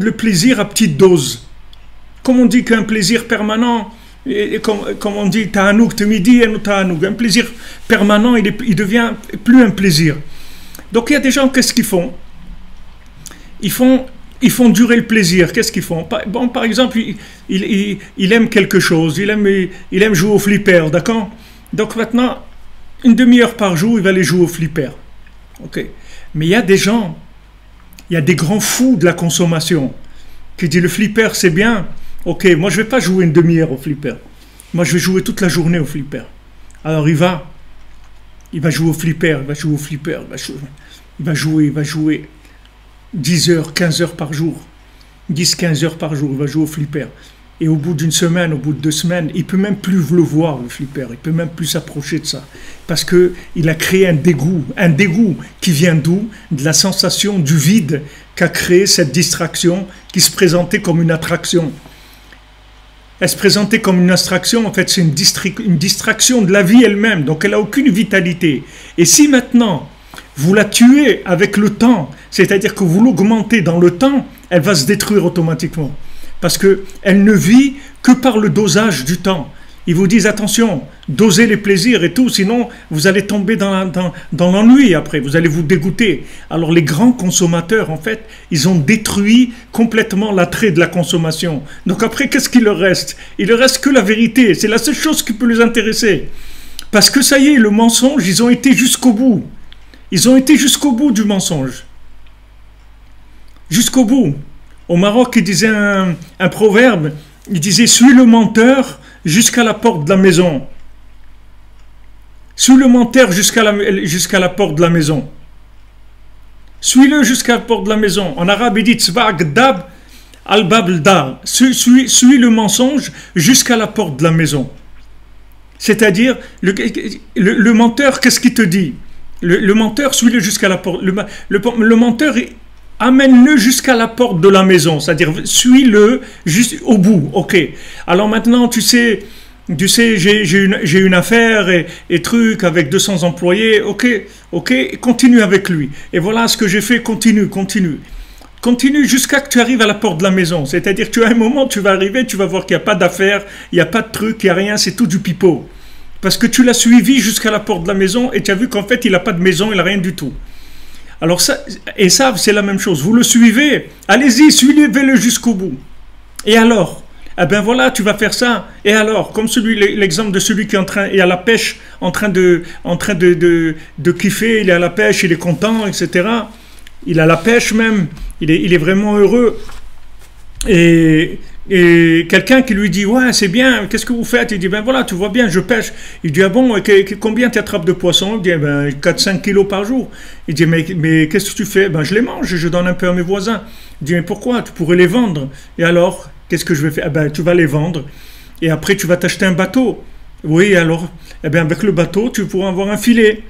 le plaisir à petite dose. Comme on dit qu'un plaisir permanent, et comme on dit ta'anouk midi et ta'anouk, un plaisir permanent il devient plus un plaisir. Donc il y a des gens, qu'est-ce qu'ils font? Ils font durer le plaisir. Qu'est-ce qu'ils font? Bon, par exemple, il aime quelque chose, il aime jouer au flipper, d'accord? Donc maintenant, une demi-heure par jour, il va aller jouer au flipper. Ok. Mais il y a des gens, il y a des grands fous de la consommation qui disent le flipper c'est bien. Ok, moi je ne vais pas jouer une demi-heure au flipper. Moi je vais jouer toute la journée au flipper. Alors il va jouer au flipper, il va jouer 10 heures, 15 heures par jour. 10-15 heures par jour, il va jouer au flipper. Et au bout d'une semaine, au bout de 2 semaines, il ne peut même plus le voir, le flipper. Il ne peut même plus s'approcher de ça. Parce qu'il a créé un dégoût. Un dégoût qui vient d'où? De la sensation du vide qu'a créé cette distraction qui se présentait comme une attraction. Elle se présentait comme une abstraction, en fait c'est une distraction de la vie elle-même. Donc elle n'a aucune vitalité. Et si maintenant, vous la tuez avec le temps, c'est-à-dire que vous l'augmentez dans le temps, elle va se détruire automatiquement. Parce qu'elle ne vit que par le dosage du temps. Ils vous disent attention, dosez les plaisirs et tout, sinon vous allez tomber dans l'ennui après, vous allez vous dégoûter. Alors les grands consommateurs, en fait, ils ont détruit complètement l'attrait de la consommation. Donc après, qu'est-ce qu'il leur reste? Il ne reste que la vérité, c'est la seule chose qui peut les intéresser. Parce que ça y est, le mensonge, ils ont été jusqu'au bout. Ils ont été jusqu'au bout du mensonge. Jusqu'au bout. Au Maroc, il disait un proverbe, il disait « Suis le menteur jusqu'à la porte de la maison. » Suis le menteur jusqu'à la porte de la maison. Suis-le jusqu'à la porte de la maison. En arabe, il dit « Tzba'gdab al-bab dar » Suis le mensonge jusqu'à la porte de la maison. C'est-à-dire, le menteur, qu'est-ce qu'il te dit? Le menteur, suis-le jusqu'à la porte. Le menteur, amène-le jusqu'à la porte de la maison. C'est-à-dire, suis-le juste au bout. Ok. Alors maintenant, tu sais, j'ai une affaire et truc avec 200 employés. Ok, continue avec lui. Et voilà ce que j'ai fait. Continue. Continue jusqu'à que tu arrives à la porte de la maison. C'est-à-dire, tu as un moment, tu vas arriver, tu vas voir qu'il n'y a pas d'affaire, il n'y a pas de truc, il n'y a rien, c'est tout du pipeau. Parce que tu l'as suivi jusqu'à la porte de la maison et tu as vu qu'en fait, il n'a pas de maison, il n'a rien du tout. Alors ça, et ça, c'est la même chose. Vous le suivez, allez-y, suivez-le jusqu'au bout. Et alors? Eh bien voilà, tu vas faire ça. Et alors? Comme l'exemple de celui qui est à la pêche, en train de kiffer, il est à la pêche, il est content, etc. Il a la pêche même, il est vraiment heureux. Et quelqu'un qui lui dit « Ouais, c'est bien, qu'est-ce que vous faites ?» Il dit « Ben voilà, tu vois bien, je pêche. » Il dit « Ah bon, combien tu attrapes de poissons ?» Il dit ben, « 4-5 kilos par jour. » Il dit « Mais qu'est-ce que tu fais ?»« Ben je les mange, je donne un peu à mes voisins. » Il dit « Mais pourquoi? Tu pourrais les vendre. » Et alors, qu'est-ce que je vais faire? Ben tu vas les vendre. Et après, tu vas t'acheter un bateau. Oui, alors, eh bien avec le bateau, tu pourras avoir un filet.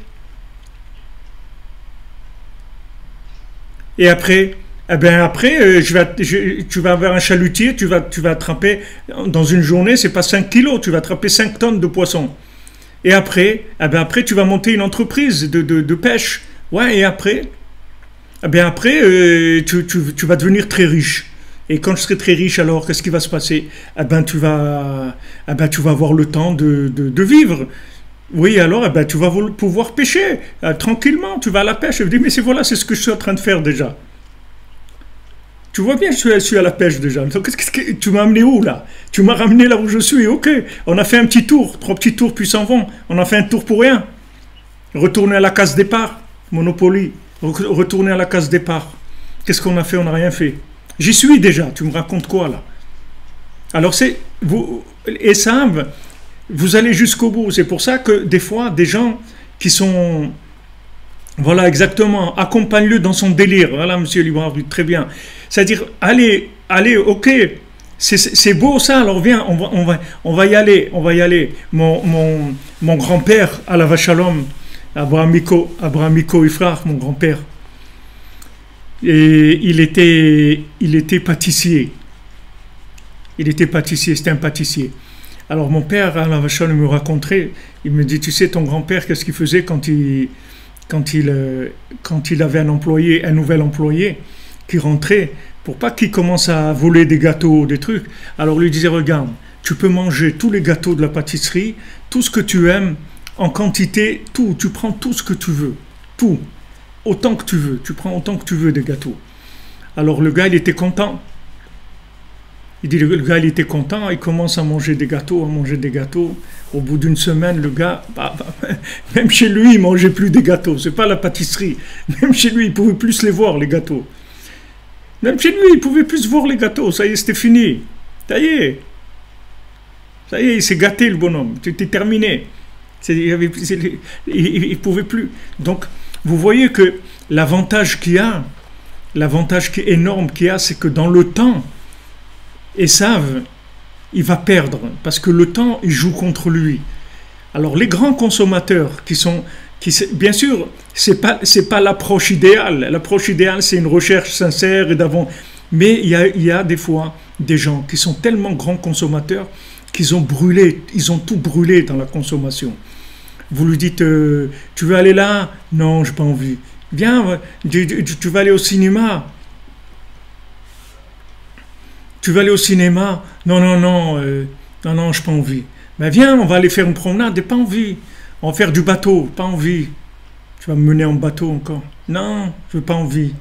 Et après... Eh bien après, tu vas avoir un chalutier, tu vas attraper, dans une journée, c'est pas 5 kilos, tu vas attraper 5 tonnes de poissons. Et après, après tu vas monter une entreprise de pêche. Ouais, et après, tu vas devenir très riche. Et quand je serai très riche, alors qu'est-ce qui va se passer? Tu vas avoir le temps de vivre. Oui, alors, eh ben, tu vas pouvoir pêcher tranquillement, tu vas à la pêche. Je me dis, mais voilà, c'est ce que je suis en train de faire déjà. Tu vois bien, je suis à la pêche déjà. Donc, tu m'as amené où là? Tu m'as ramené là où je suis, ok. On a fait un petit tour, 3 petits tours, puis s'en vont. On a fait un tour pour rien. Retourner à la case départ, Monopoly. Retourner à la case départ. Qu'est-ce qu'on a fait? On n'a rien fait. J'y suis déjà, tu me racontes quoi là? Alors c'est, vous, et ça, vous allez jusqu'au bout. C'est pour ça que des fois, des gens qui sont, voilà exactement, accompagne-le dans son délire. Voilà, monsieur Librard, très bien. C'est-à-dire, allez, ok, c'est beau ça, alors viens, on va y aller, on va y aller. Mon grand-père, à la Vachalom, Abraham Miko Ifrar, mon grand-père, et il était pâtissier. Il était pâtissier, c'était un pâtissier. Alors mon père, à la Vachalom, me racontait, il me dit, tu sais, ton grand-père, qu'est-ce qu'il faisait quand il avait un nouvel employé qui rentrait, pour pas qu'il commence à voler des gâteaux, des trucs, alors lui disait, regarde, tu peux manger tous les gâteaux de la pâtisserie, tout ce que tu aimes, en quantité, tout, tu prends tout ce que tu veux, tout, autant que tu veux, tu prends autant que tu veux des gâteaux. Alors le gars, il était content. Il dit, le gars, il était content, il commence à manger des gâteaux, Au bout d'une semaine, le gars, même chez lui, il mangeait plus des gâteaux. C'est pas la pâtisserie. Même chez lui, il pouvait plus les voir, les gâteaux. Même chez lui, il pouvait plus voir les gâteaux. Ça y est, c'était fini. Ça y est, il s'est gâté, le bonhomme. C'était terminé. Il pouvait plus. Donc, vous voyez que l'avantage qui est énorme qu'il y a, c'est que dans le temps, Esav, il va perdre, parce que le temps, il joue contre lui. Alors, les grands consommateurs bien sûr, c'est pas l'approche idéale. L'approche idéale, c'est une recherche sincère et d'avant. Mais il y a des fois des gens qui sont tellement grands consommateurs qu'ils ils ont tout brûlé dans la consommation. Vous lui dites, tu veux aller là? Non, j'ai pas envie. Viens, tu vas aller au cinéma? Tu vas aller au cinéma? Non, j'ai pas envie. Mais viens, on va aller faire une promenade, j'ai pas envie. On va faire du bateau, pas envie. Tu vas me mener en bateau encore? Non, je n'ai pas envie.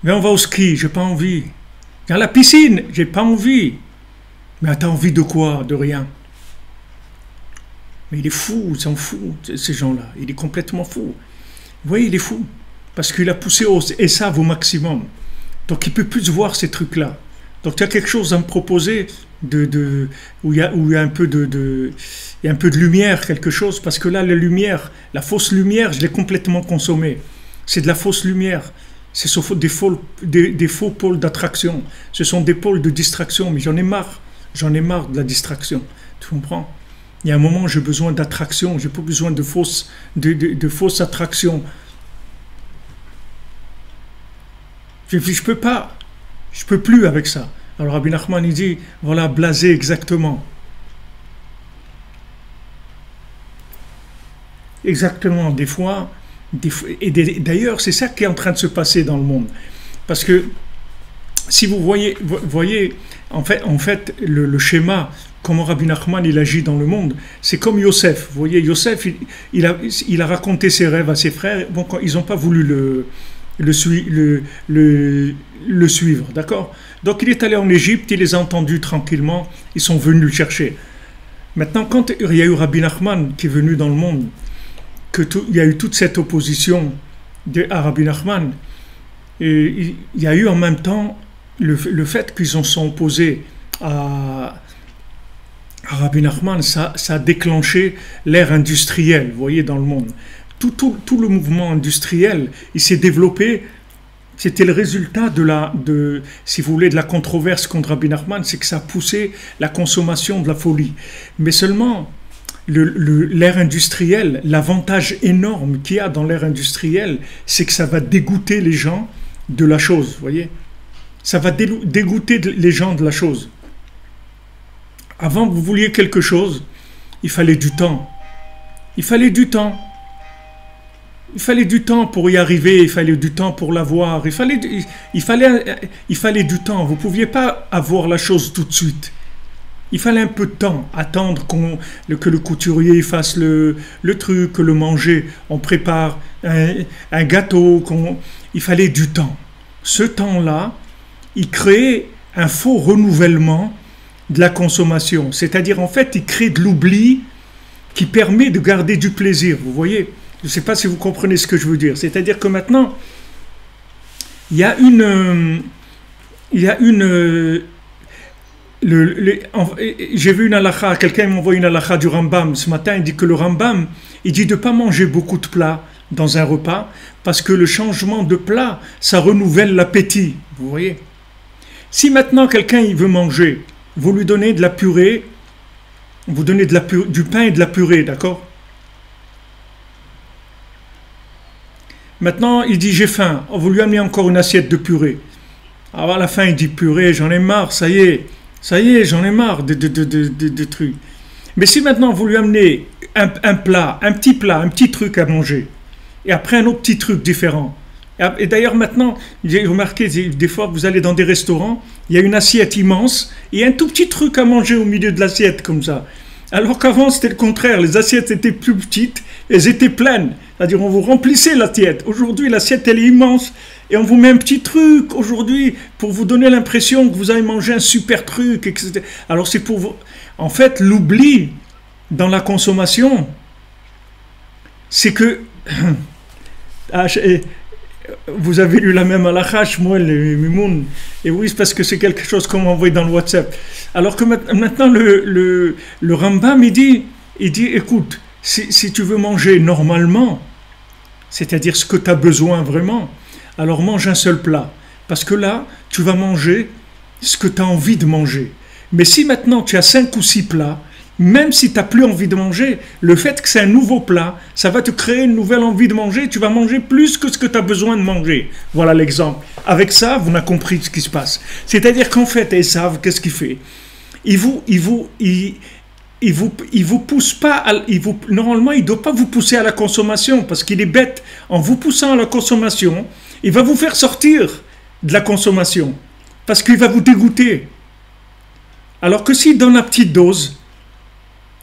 Viens, on va au ski, j'ai pas envie. Viens à la piscine, j'ai pas envie. Mais t'as envie de quoi? De rien. Mais il est fou, il s'en fout, ces gens-là. Il est complètement fou. Vous voyez, il est fou. Parce qu'il a poussé Esav au maximum. Donc il ne peut plus voir ces trucs-là. Donc tu as quelque chose à me proposer où il y a un peu de lumière, quelque chose, parce que là, la fausse lumière, je l'ai complètement consommée. C'est de la fausse lumière. Ce sont des faux pôles d'attraction. Ce sont des pôles de distraction, mais j'en ai marre. J'en ai marre de la distraction. Tu comprends? Il y a un moment, j'ai besoin d'attraction, j'ai pas besoin de fausses attractions. Je peux pas. Je peux plus avec ça. Alors Rabbi Nachman, il dit, voilà, blasé exactement. Exactement, des fois, et d'ailleurs, c'est ça qui est en train de se passer dans le monde. Parce que, si vous voyez en fait le schéma, comment Rabbi Nachman il agit dans le monde, c'est comme Yosef. Vous voyez, Yosef, il a raconté ses rêves à ses frères, bon, ils n'ont pas voulu le suivre, d'accord? Donc il est allé en Égypte, il les a entendus tranquillement, ils sont venus le chercher. Maintenant, quand il y a eu Rabbi Nachman qui est venu dans le monde, il y a eu toute cette opposition à Rabbi Nachman, et il y a eu en même temps le fait qu'ils sont opposés à Rabbi Nachman, ça a déclenché l'ère industrielle, vous voyez, dans le monde. Tout le mouvement industriel, il s'est développé. C'était le résultat si vous voulez, de la controverse contre Rabbi Nachman, c'est que ça a poussé la consommation de la folie. Mais seulement, l'ère industrielle, l'avantage énorme qu'il y a dans l'ère industrielle, c'est que ça va dégoûter les gens de la chose, vous voyez. Ça va dégoûter les gens de la chose. Avant que vous vouliez quelque chose, il fallait du temps. Il fallait du temps. Il fallait du temps pour y arriver, il fallait du temps pour l'avoir, il fallait du temps. Vous ne pouviez pas avoir la chose tout de suite. Il fallait un peu de temps, attendre que le couturier fasse le truc, que le manger, on prépare un gâteau, il fallait du temps. Ce temps-là, il crée un faux renouvellement de la consommation. C'est-à-dire, en fait, il crée de l'oubli qui permet de garder du plaisir. Vous voyez? Je ne sais pas si vous comprenez ce que je veux dire. C'est-à-dire que maintenant, il y a j'ai vu une halakha, quelqu'un m'a envoyé une halakha du Rambam ce matin, il dit que le Rambam, il dit de ne pas manger beaucoup de plats dans un repas, parce que le changement de plat, ça renouvelle l'appétit. Vous voyez? Si maintenant quelqu'un il veut manger, vous lui donnez de la purée, vous donnez du pain et de la purée, d'accord? Maintenant, il dit j'ai faim, vous lui amenez encore une assiette de purée. Alors à la fin, il dit purée, j'en ai marre, ça y est, j'en ai marre de trucs. Mais si maintenant vous lui amenez un plat, un petit truc à manger, et après un autre petit truc différent. Et d'ailleurs maintenant, j'ai remarqué, des fois vous allez dans des restaurants, il y a une assiette immense, et un tout petit truc à manger au milieu de l'assiette comme ça. Alors qu'avant c'était le contraire, les assiettes étaient plus petites, elles étaient pleines. C'est-à-dire on vous remplissait l'assiette. Aujourd'hui l'assiette elle est immense, et on vous met un petit truc aujourd'hui pour vous donner l'impression que vous avez mangé un super truc, etc. Alors c'est pour vous... En fait, l'oubli dans la consommation, c'est que... vous avez lu la même halakha, moi, le Mimoun. Et oui, c'est parce que c'est quelque chose qu'on m'a envoyé dans le WhatsApp. Alors que maintenant, le Rambam, il dit, écoute, si tu veux manger normalement, c'est-à-dire ce que tu as besoin vraiment, alors mange un seul plat. Parce que là, tu vas manger ce que tu as envie de manger. Mais si maintenant tu as 5 ou 6 plats, même si tu n'as plus envie de manger, le fait que c'est un nouveau plat, ça va te créer une nouvelle envie de manger, tu vas manger plus que ce que tu as besoin de manger. Voilà l'exemple. Avec ça, vous n'avez compris ce qui se passe. C'est-à-dire qu'en fait, Esav, qu'est-ce qu'il fait? Il vous pousse pas, normalement, il ne doit pas vous pousser à la consommation, parce qu'il est bête. En vous poussant à la consommation, il va vous faire sortir de la consommation, parce qu'il va vous dégoûter. Alors que si dans la petite dose,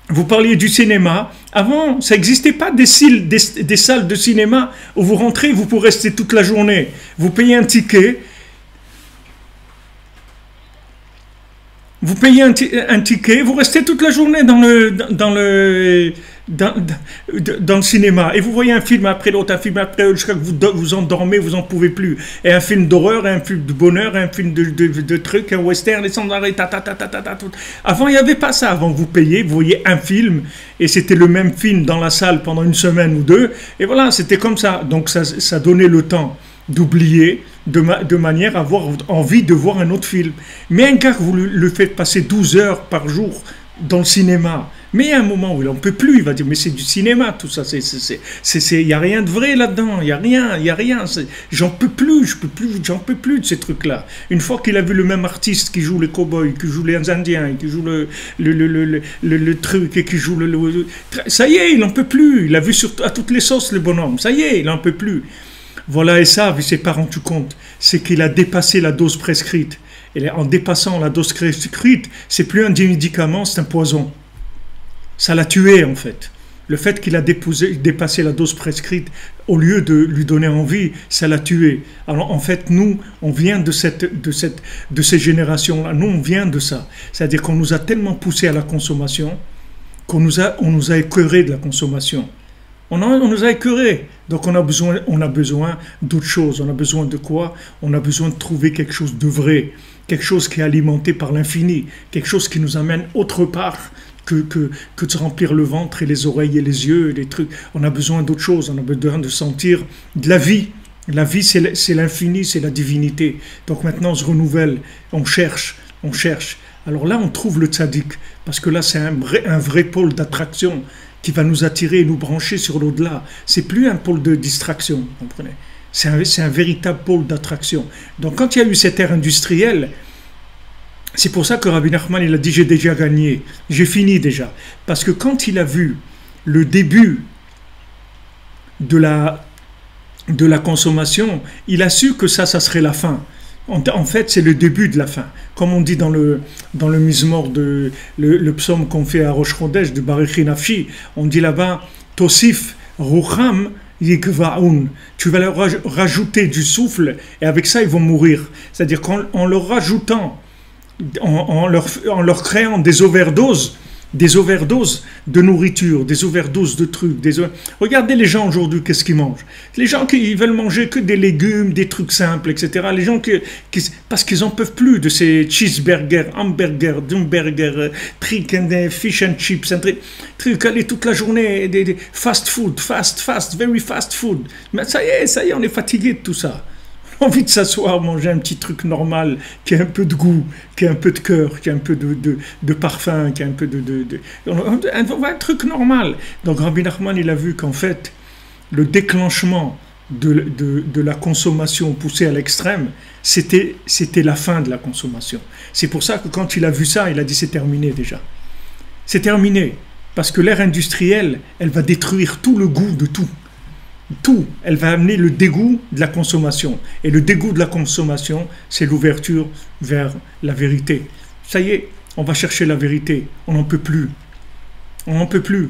vous parliez du cinéma, avant ça n'existait pas des salles de cinéma où vous rentrez, vous pouvez rester toute la journée. Vous payez un ticket, vous restez toute la journée dans le cinéma, et vous voyez un film après l'autre, jusqu'à que vous endormez, vous n'en pouvez plus. Et un film d'horreur, un film de bonheur, un film de trucs, un western, et sans arrêt, Avant, il n'y avait pas ça. Avant, vous payez, vous voyez un film, et c'était le même film dans la salle pendant une semaine ou deux, et voilà, c'était comme ça. Donc, ça donnait le temps d'oublier, de manière à avoir envie de voir un autre film. Mais un gars que vous le faites passer 12 heures par jour dans le cinéma, mais il y a un moment où il n'en peut plus, il va dire mais c'est du cinéma tout ça, il n'y a rien de vrai là-dedans, il n'y a rien, j'en peux plus de ces trucs-là. Une fois qu'il a vu le même artiste qui joue les cow-boys, qui joue les Indiens, qui joue le truc, et qui joue ça y est, il n'en peut plus, il a vu à toutes les sauces le bonhomme, ça y est, il n'en peut plus. Voilà, et ça, il ne s'est pas rendu compte, c'est qu'il a dépassé la dose prescrite. Et en dépassant la dose prescrite, c'est plus un médicament, c'est un poison. Ça l'a tué en fait. Le fait qu'il a dépassé la dose prescrite, au lieu de lui donner envie, ça l'a tué. Alors en fait, nous, on vient de ces générations-là. Nous, on vient de ça. C'est-à-dire qu'on nous a tellement poussé à la consommation qu'on nous a écœurés de la consommation. On nous a écœurés. Donc on a besoin d'autre chose. On a besoin de quoi? On a besoin de trouver quelque chose de vrai, quelque chose qui est alimenté par l'infini, quelque chose qui nous amène autre part que de se remplir le ventre et les oreilles et les yeux et les trucs. On a besoin d'autre chose. On a besoin de sentir de la vie. La vie, c'est l'infini, c'est la divinité. Donc maintenant, on se renouvelle, on cherche. Alors là, on trouve le tzaddik, parce que là, c'est un vrai pôle d'attraction qui va nous attirer et nous brancher sur l'au-delà. C'est plus un pôle de distraction, vous comprenez? C'est un véritable pôle d'attraction. Donc quand il y a eu cette ère industrielle, c'est pour ça que Rabbi Nachman, il a dit j'ai déjà gagné, j'ai fini déjà. Parce que quand il a vu le début de la consommation, il a su que ça serait la fin. En fait, c'est le début de la fin. Comme on dit dans le Mizmor, le psaume qu'on fait à Rosh Chodesh, de Baruch Nafshi, on dit là-bas, Tosif Rucham Yikvaun. Tu vas leur rajouter du souffle et avec ça, ils vont mourir. C'est-à-dire qu'en leur rajoutant, en leur créant des overdoses de nourriture, des overdoses de trucs. Regardez les gens aujourd'hui, qu'est-ce qu'ils mangent. Les gens qui veulent manger que des légumes, des trucs simples, etc. Les gens parce qu'ils n'en peuvent plus de ces cheeseburgers, hamburgers, dumburgers, fish and chips, trucs, aller toute la journée, des fast food, very fast food. Mais ça y est, on est fatigué de tout ça. Envie de s'asseoir, manger un petit truc normal, qui a un peu de goût, qui a un peu de cœur, qui a un peu de parfum, qui a un peu un truc normal. Donc Rabbi Nachman, il a vu qu'en fait, le déclenchement de la consommation poussée à l'extrême, c'était la fin de la consommation. C'est pour ça que quand il a vu ça, il a dit c'est terminé déjà. C'est terminé. Parce que l'ère industrielle, elle va détruire tout le goût de tout. Tout, elle va amener le dégoût de la consommation. Et le dégoût de la consommation, c'est l'ouverture vers la vérité. Ça y est, on va chercher la vérité. On n'en peut plus. On n'en peut plus.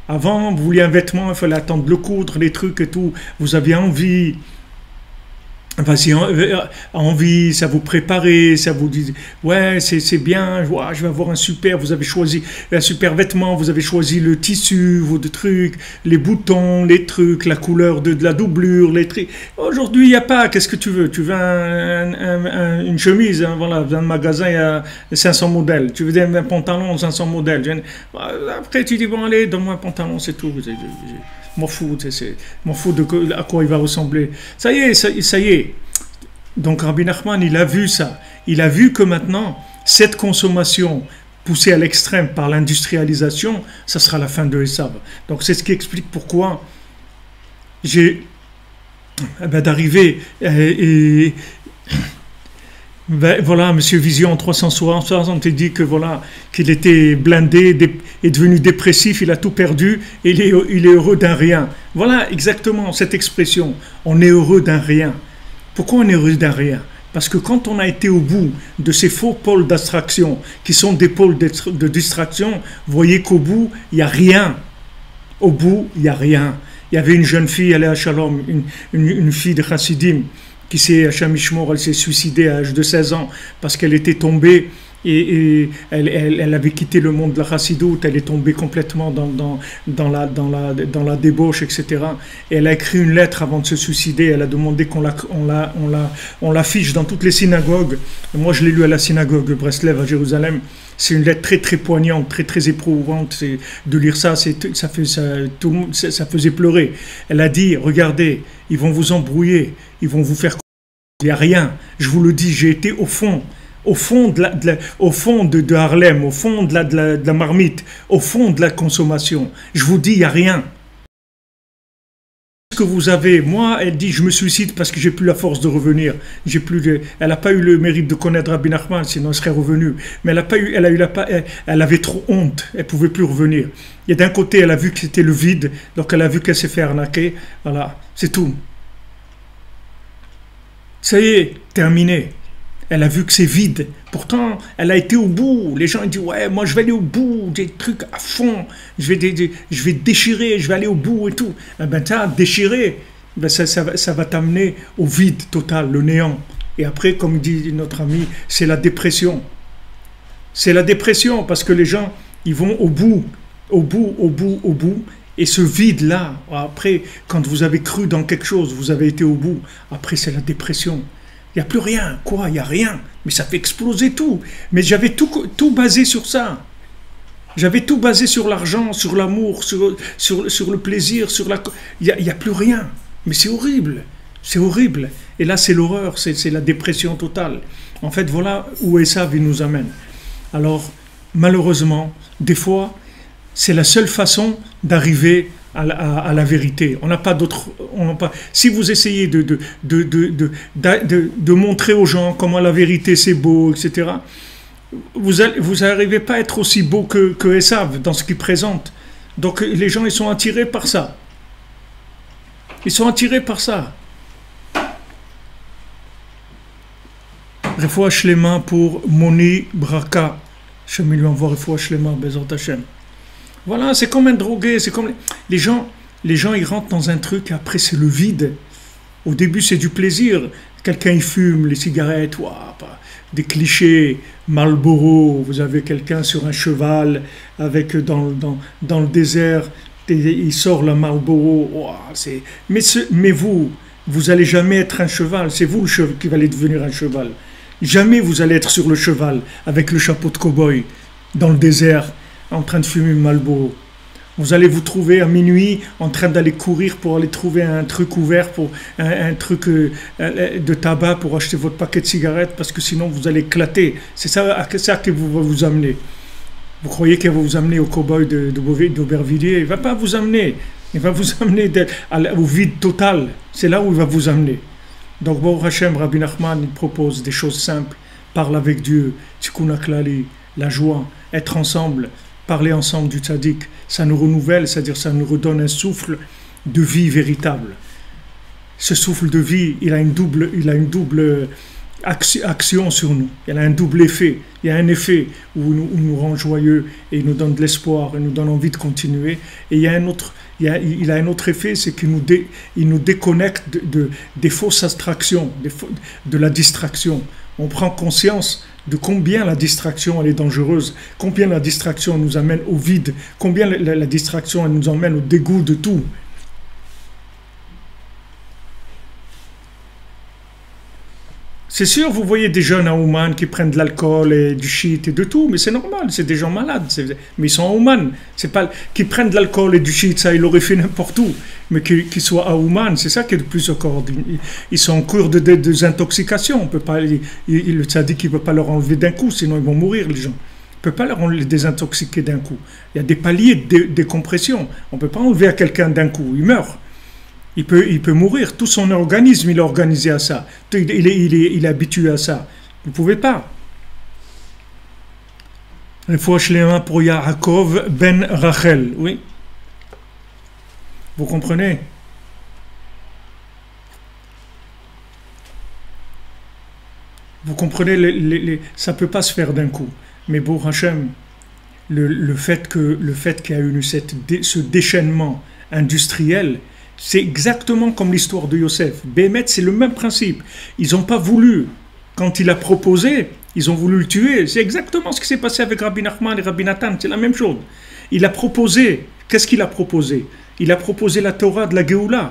Avant, vous vouliez un vêtement, il fallait attendre le coudre, les trucs et tout. Vous aviez envie. Vas-y, envie, ça vous préparait, ça vous dit, ouais, c'est bien, je vais avoir vous avez choisi un super vêtement, vous avez choisi le tissu, vos trucs, les boutons, les trucs, la couleur de la doublure, les trucs. Aujourd'hui, il n'y a pas, qu'est-ce que tu veux? Tu veux une chemise, hein, voilà, dans un magasin, il y a 500 modèles. Tu veux un pantalon, 500 modèles. Après, tu dis, bon, allez, donne-moi un pantalon, c'est tout. M'en fous de à quoi il va ressembler. Ça y est. Donc Rabbi Nachman, il a vu ça. Il a vu que maintenant, cette consommation poussée à l'extrême par l'industrialisation, ça sera la fin de Esav. Donc c'est ce qui explique pourquoi j'ai d'arriver voilà, Monsieur Vision en 360, on t'a dit que voilà, qu'il était blindé, est devenu dépressif, il a tout perdu, et il est heureux d'un rien. Voilà exactement cette expression. On est heureux d'un rien. Pourquoi on est heureux d'un rien? Parce que quand on a été au bout de ces faux pôles d'abstraction, qui sont des pôles de distraction, vous voyez qu'au bout, il n'y a rien. Au bout, il n'y a rien. Il y avait une jeune fille, elle est à Shalom, une fille de Chassidim, qui s'est, Hacham Ishmor, elle s'est suicidée à l'âge de 16 ans parce qu'elle était tombée et elle avait quitté le monde de la chassidoute, elle est tombée complètement dans la débauche, etc. Et elle a écrit une lettre avant de se suicider, elle a demandé on l'affiche dans toutes les synagogues. Et moi, je l'ai lu à la synagogue de Breslev à Jérusalem. C'est une lettre très très poignante, très très éprouvante. De lire ça, ça faisait pleurer. Elle a dit, regardez, ils vont vous embrouiller, ils vont vous faire... Il n'y a rien. Je vous le dis, j'ai été au fond de Harlem, au fond de la marmite, au fond de la consommation. Je vous dis, il n'y a rien. Ce que vous avez, moi, elle dit, je me suicide parce que j'ai plus la force de revenir. Elle n'a pas eu le mérite de connaître Rabbi Nachman, sinon elle serait revenue. Mais elle avait trop honte, elle pouvait plus revenir. Et d'un côté, elle a vu que c'était le vide, donc elle a vu qu'elle s'est fait arnaquer. Voilà, c'est tout. Ça y est, terminé. Elle a vu que c'est vide. Pourtant, elle a été au bout. Les gens disent, ouais, moi je vais aller au bout, des trucs à fond. Je vais déchirer, je vais aller au bout et tout. Eh ben, t'as déchiré. Ben, ça va t'amener au vide total, le néant. Et après, comme dit notre ami, c'est la dépression. C'est la dépression parce que les gens, ils vont au bout. Et ce vide-là, après, quand vous avez cru dans quelque chose, vous avez été au bout, après c'est la dépression. Il n'y a plus rien. Quoi? Il n'y a rien. Mais ça fait exploser tout. Mais j'avais tout basé sur ça. J'avais tout basé sur l'argent, sur l'amour, sur le plaisir, il n'y a plus rien. Mais c'est horrible. C'est horrible. Et là, c'est l'horreur, c'est la dépression totale. En fait, voilà où Esav nous amène. Alors, malheureusement, des fois, c'est la seule façon d'arriver à la vérité. On n'a pas d'autre. Si vous essayez de montrer aux gens comment la vérité c'est beau, etc., vous n'arrivez pas à être aussi beau que Esav dans ce qu'il présente. Donc les gens, ils sont attirés par ça. Ils sont attirés par ça. Refoua Shlema pour Moni Braka. Je lui envoie Refoua Shlema, Bezot Hashem. Voilà, c'est comme un drogué, c'est comme les gens, ils rentrent dans un truc et après c'est le vide. Au début c'est du plaisir. Quelqu'un il fume, les cigarettes, des clichés, Marlboro, vous avez quelqu'un sur un cheval avec dans le désert, et il sort le Marlboro. Mais vous allez jamais être un cheval, c'est vous qui allez devenir un cheval. Jamais vous allez être sur le cheval avec le chapeau de cow-boy dans le désert en train de fumer Marlboro. Vous allez vous trouver à minuit en train d'aller courir pour aller trouver un truc ouvert, pour un truc de tabac pour acheter votre paquet de cigarettes parce que sinon vous allez éclater. C'est ça que va vous amener. Vous croyez qu'il va vous amener au cow-boy d'Aubervilliers? Il ne va pas vous amener. Il va vous amener au vide total. C'est là où il va vous amener. Donc, Baruch Hashem, Rabbi Nachman, il propose des choses simples. Parle avec Dieu, Tikkun HaKlali, la joie, être ensemble, parler ensemble du tzaddik. Ça nous renouvelle, c'est-à-dire ça nous redonne un souffle de vie véritable. Ce souffle de vie, il a une double action sur nous. Il a un double effet. Il y a un effet où il nous rend joyeux et il nous donne de l'espoir, il nous donne envie de continuer. Et il y a un autre, il a un autre effet, c'est qu'il nous déconnecte des fausses abstractions, de la distraction. On prend conscience de combien la distraction elle est dangereuse, combien la distraction nous amène au vide, combien la distraction elle nous emmène au dégoût de tout. C'est sûr, vous voyez des jeunes à Ouman qui prennent de l'alcool et du shit et de tout, mais c'est normal, c'est des gens malades, mais ils sont à Ouman. C'est pas qui prennent de l'alcool et du shit, ça ils l'auraient fait n'importe où, mais qu'ils soient à Ouman, c'est ça qui est le plus encore. Ils sont en cours de désintoxication, on peut pas, le tzaddik ne peut pas leur enlever d'un coup, sinon ils vont mourir les gens. On ne peut pas les désintoxiquer d'un coup. Il y a des paliers de décompression, on ne peut pas enlever à quelqu'un d'un coup, il meurt. Il peut mourir, tout son organisme il est organisé à ça, il est habitué à ça. Vous ne pouvez pas. Il faut acheter un pour Yaakov ben Rachel, oui. Vous comprenez? Vous comprenez, ça ne peut pas se faire d'un coup. Mais pour Hachem, le fait qu'il y a eu ce déchaînement industriel, c'est exactement comme l'histoire de Yosef. Béhémet, c'est le même principe. Ils n'ont pas voulu, quand il a proposé, ils ont voulu le tuer. C'est exactement ce qui s'est passé avec Rabbi Nachman et Rabbi Nathan. C'est la même chose. Il a proposé. Qu'est-ce qu'il a proposé? Il a proposé la Torah de la Géoula.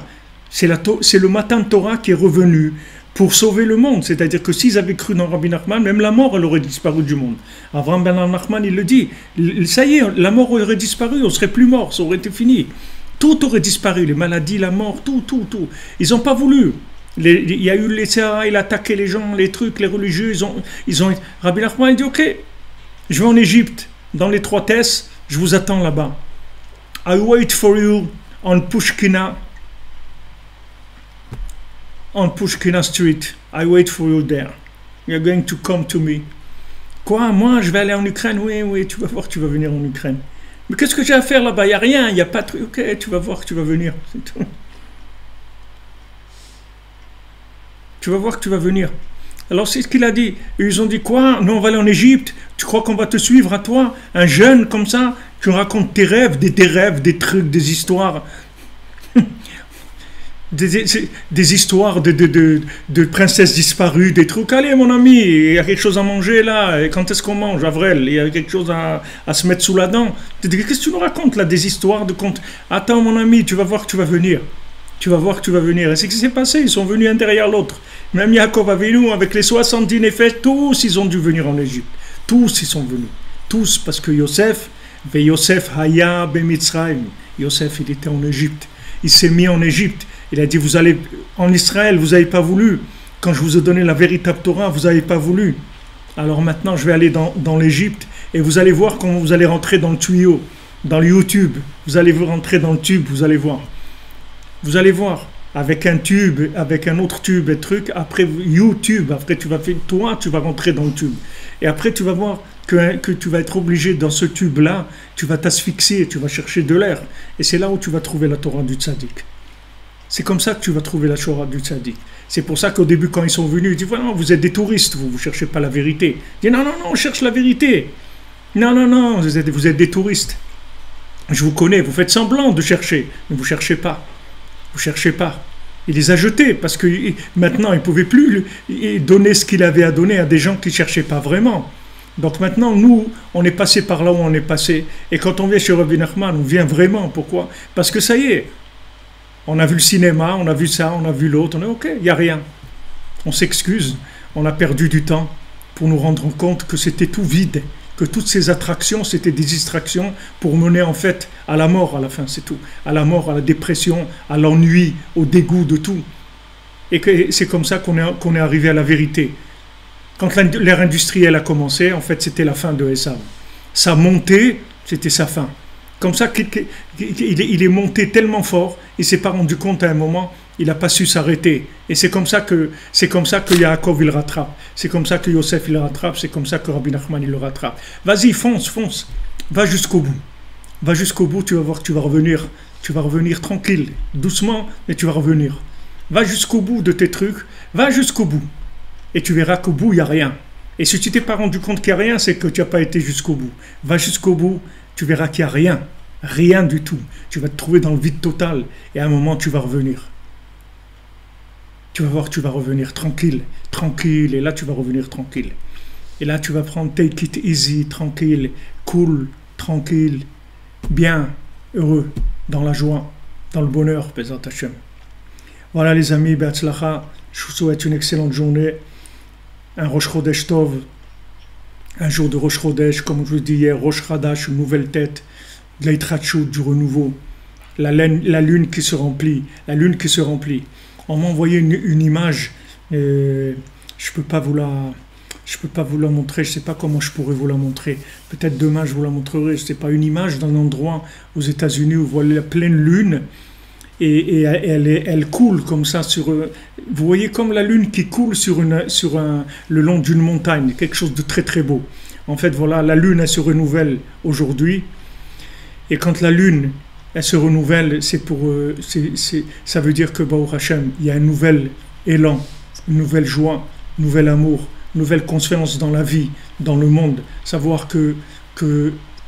C'est le matin de Torah qui est revenu pour sauver le monde. C'est-à-dire que s'ils avaient cru dans Rabbi Nachman, même la mort, elle aurait disparu du monde. Avraham ben Nachman, il le dit. Ça y est, la mort aurait disparu, on ne serait plus mort, ça aurait été fini. Tout aurait disparu, les maladies, la mort, tout. Ils n'ont pas voulu. Il y a eu les Sahara, il a attaqué les gens, les trucs, les religieux. Rabbi Nachman, il dit, ok, je vais en Égypte, dans l'étroitesse, je vous attends là-bas. I wait for you on Pushkina Street. I wait for you there. You're going to come to me. Quoi, moi, je vais aller en Ukraine? Oui, tu vas voir, tu vas venir en Ukraine. Mais qu'est-ce que j'ai à faire là-bas? Il n'y a rien, il n'y a pas de truc. Ok, tu vas voir que tu vas venir, c'est tout. Tu vas voir que tu vas venir. Alors c'est ce qu'il a dit. Et ils ont dit quoi? Nous on va aller en Égypte. Tu crois qu'on va te suivre à toi? Un jeune comme ça, tu racontes tes rêves, des trucs, des histoires. des histoires de princesses disparues, des trucs. Allez mon ami, il y a quelque chose à manger là. Et quand est-ce qu'on mange, Avril? Il y a quelque chose à se mettre sous la dent. Qu'est-ce que tu nous racontes là? Des histoires de contes. Attends mon ami, tu vas voir que tu vas venir. Tu vas voir que tu vas venir. Et c'est ce qui s'est passé, ils sont venus un derrière l'autre. Même Yaakov Avinu, avec les 70 Néphès, tous ils ont dû venir en Égypte. Tous ils sont venus. Tous, parce que Yosef Haya Bemitzrayim. Yosef, il était en Égypte. Il s'est mis en Égypte. Il a dit, vous allez en Israël, vous n'avez pas voulu. Quand je vous ai donné la véritable Torah, vous n'avez pas voulu. Alors maintenant, je vais aller dans l'Égypte et vous allez voir comment vous allez rentrer dans le tuyau, dans le YouTube. Vous allez vous rentrer dans le tube, vous allez voir. Vous allez voir, avec un tube, avec un autre tube et truc, après YouTube, après tu vas rentrer dans le tube. Et après tu vas voir que tu vas être obligé dans ce tube-là, tu vas t'asphyxier, tu vas chercher de l'air. Et c'est là où tu vas trouver la Torah du tzaddik. C'est comme ça que tu vas trouver la Shora du tzaddik. C'est pour ça qu'au début, quand ils sont venus, ils disent voilà, vous êtes des touristes, vous ne cherchez pas la vérité. Ils disent non, non, non, on cherche la vérité. Non, non, non, vous êtes des touristes. Je vous connais, vous faites semblant de chercher, mais vous ne cherchez pas. Vous ne cherchez pas. Il les a jetés parce que maintenant, il ne pouvait plus donner ce qu'il avait à donner à des gens qui ne cherchaient pas vraiment. Donc maintenant, nous, on est passé par là où on est passé. Et quand on vient chez Rabbi Nachman, on vient vraiment. Pourquoi? Parce que ça y est, on a vu le cinéma, on a vu ça, on a vu l'autre, on est ok, il n'y a rien. On s'excuse, on a perdu du temps pour nous rendre compte que c'était tout vide, que toutes ces attractions, c'était des distractions pour mener en fait à la mort à la fin, c'est tout. À la mort, à la dépression, à l'ennui, au dégoût de tout. Et que c'est comme ça qu'on est arrivé à la vérité. Quand l'ère industrielle a commencé, en fait, c'était la fin de Esav. Sa montée, c'était sa fin. Comme ça qu'il est monté tellement fort, il ne s'est pas rendu compte à un moment, il n'a pas su s'arrêter. Et c'est comme ça que Yaakov il rattrape. C'est comme ça que Yosef il rattrape. C'est comme ça que Rabbi Nachman il le rattrape. Vas-y, fonce, fonce. Va jusqu'au bout. Va jusqu'au bout, tu vas voir que tu vas revenir. Tu vas revenir tranquille, doucement, mais tu vas revenir. Va jusqu'au bout de tes trucs. Va jusqu'au bout. Et tu verras qu'au bout, il n'y a rien. Et si tu ne t'es pas rendu compte qu'il n'y a rien, c'est que tu n'as pas été jusqu'au bout. Va jusqu'au bout. Tu verras qu'il n'y a rien, rien du tout. Tu vas te trouver dans le vide total et à un moment tu vas revenir. Tu vas voir que tu vas revenir tranquille, tranquille, et là tu vas revenir tranquille. Et là tu vas prendre take it easy, tranquille, cool, tranquille, bien, heureux, dans la joie, dans le bonheur, Bezat Hashem. Voilà les amis, Be'atzlacha, je vous souhaite une excellente journée, un Rosh Chodesh Tov, un jour de Rosh Chodesh, comme je vous dis hier, Rosh Chadash, une nouvelle tête, de l'Eitrachut, du renouveau, la lune qui se remplit, la lune qui se remplit. On m'a envoyé une image, je peux pas vous la montrer, je ne sais pas comment je pourrais vous la montrer. Peut-être demain je vous la montrerai, je ne sais pas, une image d'un endroit aux États-Unis où vous voyez la pleine lune, et elle coule comme ça sur... Vous voyez comme la lune qui coule le long d'une montagne, quelque chose de très très beau. En fait, voilà, la lune, elle se renouvelle aujourd'hui. Et quand la lune, elle se renouvelle, ça veut dire que, Baruch Hashem, il y a un nouvel élan, une nouvelle joie, un nouvel amour, une nouvelle confiance dans la vie, dans le monde. Savoir que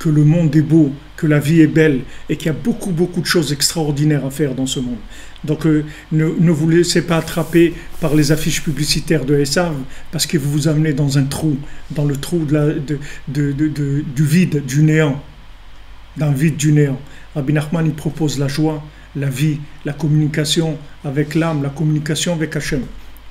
le monde est beau, que la vie est belle et qu'il y a beaucoup, beaucoup de choses extraordinaires à faire dans ce monde. Donc ne vous laissez pas attraper par les affiches publicitaires de Esav parce que vous vous amenez dans un trou, dans le trou du vide, du néant, d'un vide du néant. Rabbi Nachman il propose la joie, la vie, la communication avec l'âme, la communication avec Hachem.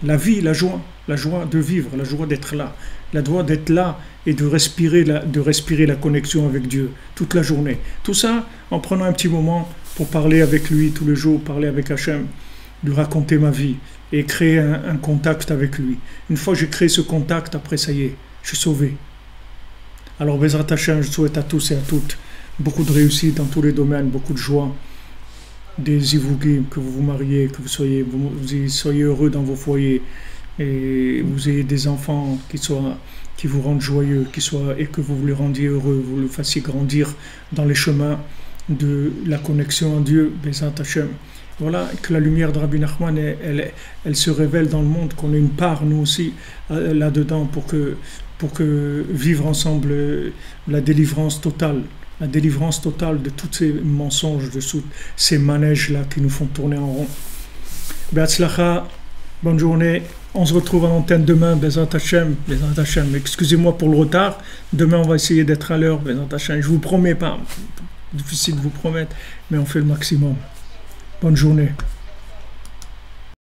La vie, la joie de vivre, la joie d'être là, la joie d'être là et de respirer la connexion avec Dieu toute la journée. Tout ça en prenant un petit moment pour parler avec lui tous les jours, parler avec Hachem, lui raconter ma vie et créer un contact avec lui. Une fois que j'ai créé ce contact, après ça y est, je suis sauvé. Alors Bezrat Hachem, je souhaite à tous et à toutes beaucoup de réussite dans tous les domaines, beaucoup de joie, des Ivougim, que vous vous mariez, que vous soyez heureux dans vos foyers et vous ayez des enfants qui vous rendent joyeux, et que vous les rendiez heureux, vous le fassiez grandir dans les chemins de la connexion à Dieu, Bezat Hashem. Voilà, que la lumière de Rabbi Nachman, elle se révèle dans le monde, qu'on ait une part, nous aussi, là-dedans, pour que vivre ensemble la délivrance totale de tous ces mensonges, de tous ces manèges-là qui nous font tourner en rond. Be'atzlacha, bonne journée. On se retrouve à l'antenne demain, Bezat Hashem. Excusez-moi pour le retard. Demain, on va essayer d'être à l'heure, Bezat Hashem. Je vous promets pas, difficile de vous promettre, mais on fait le maximum. Bonne journée.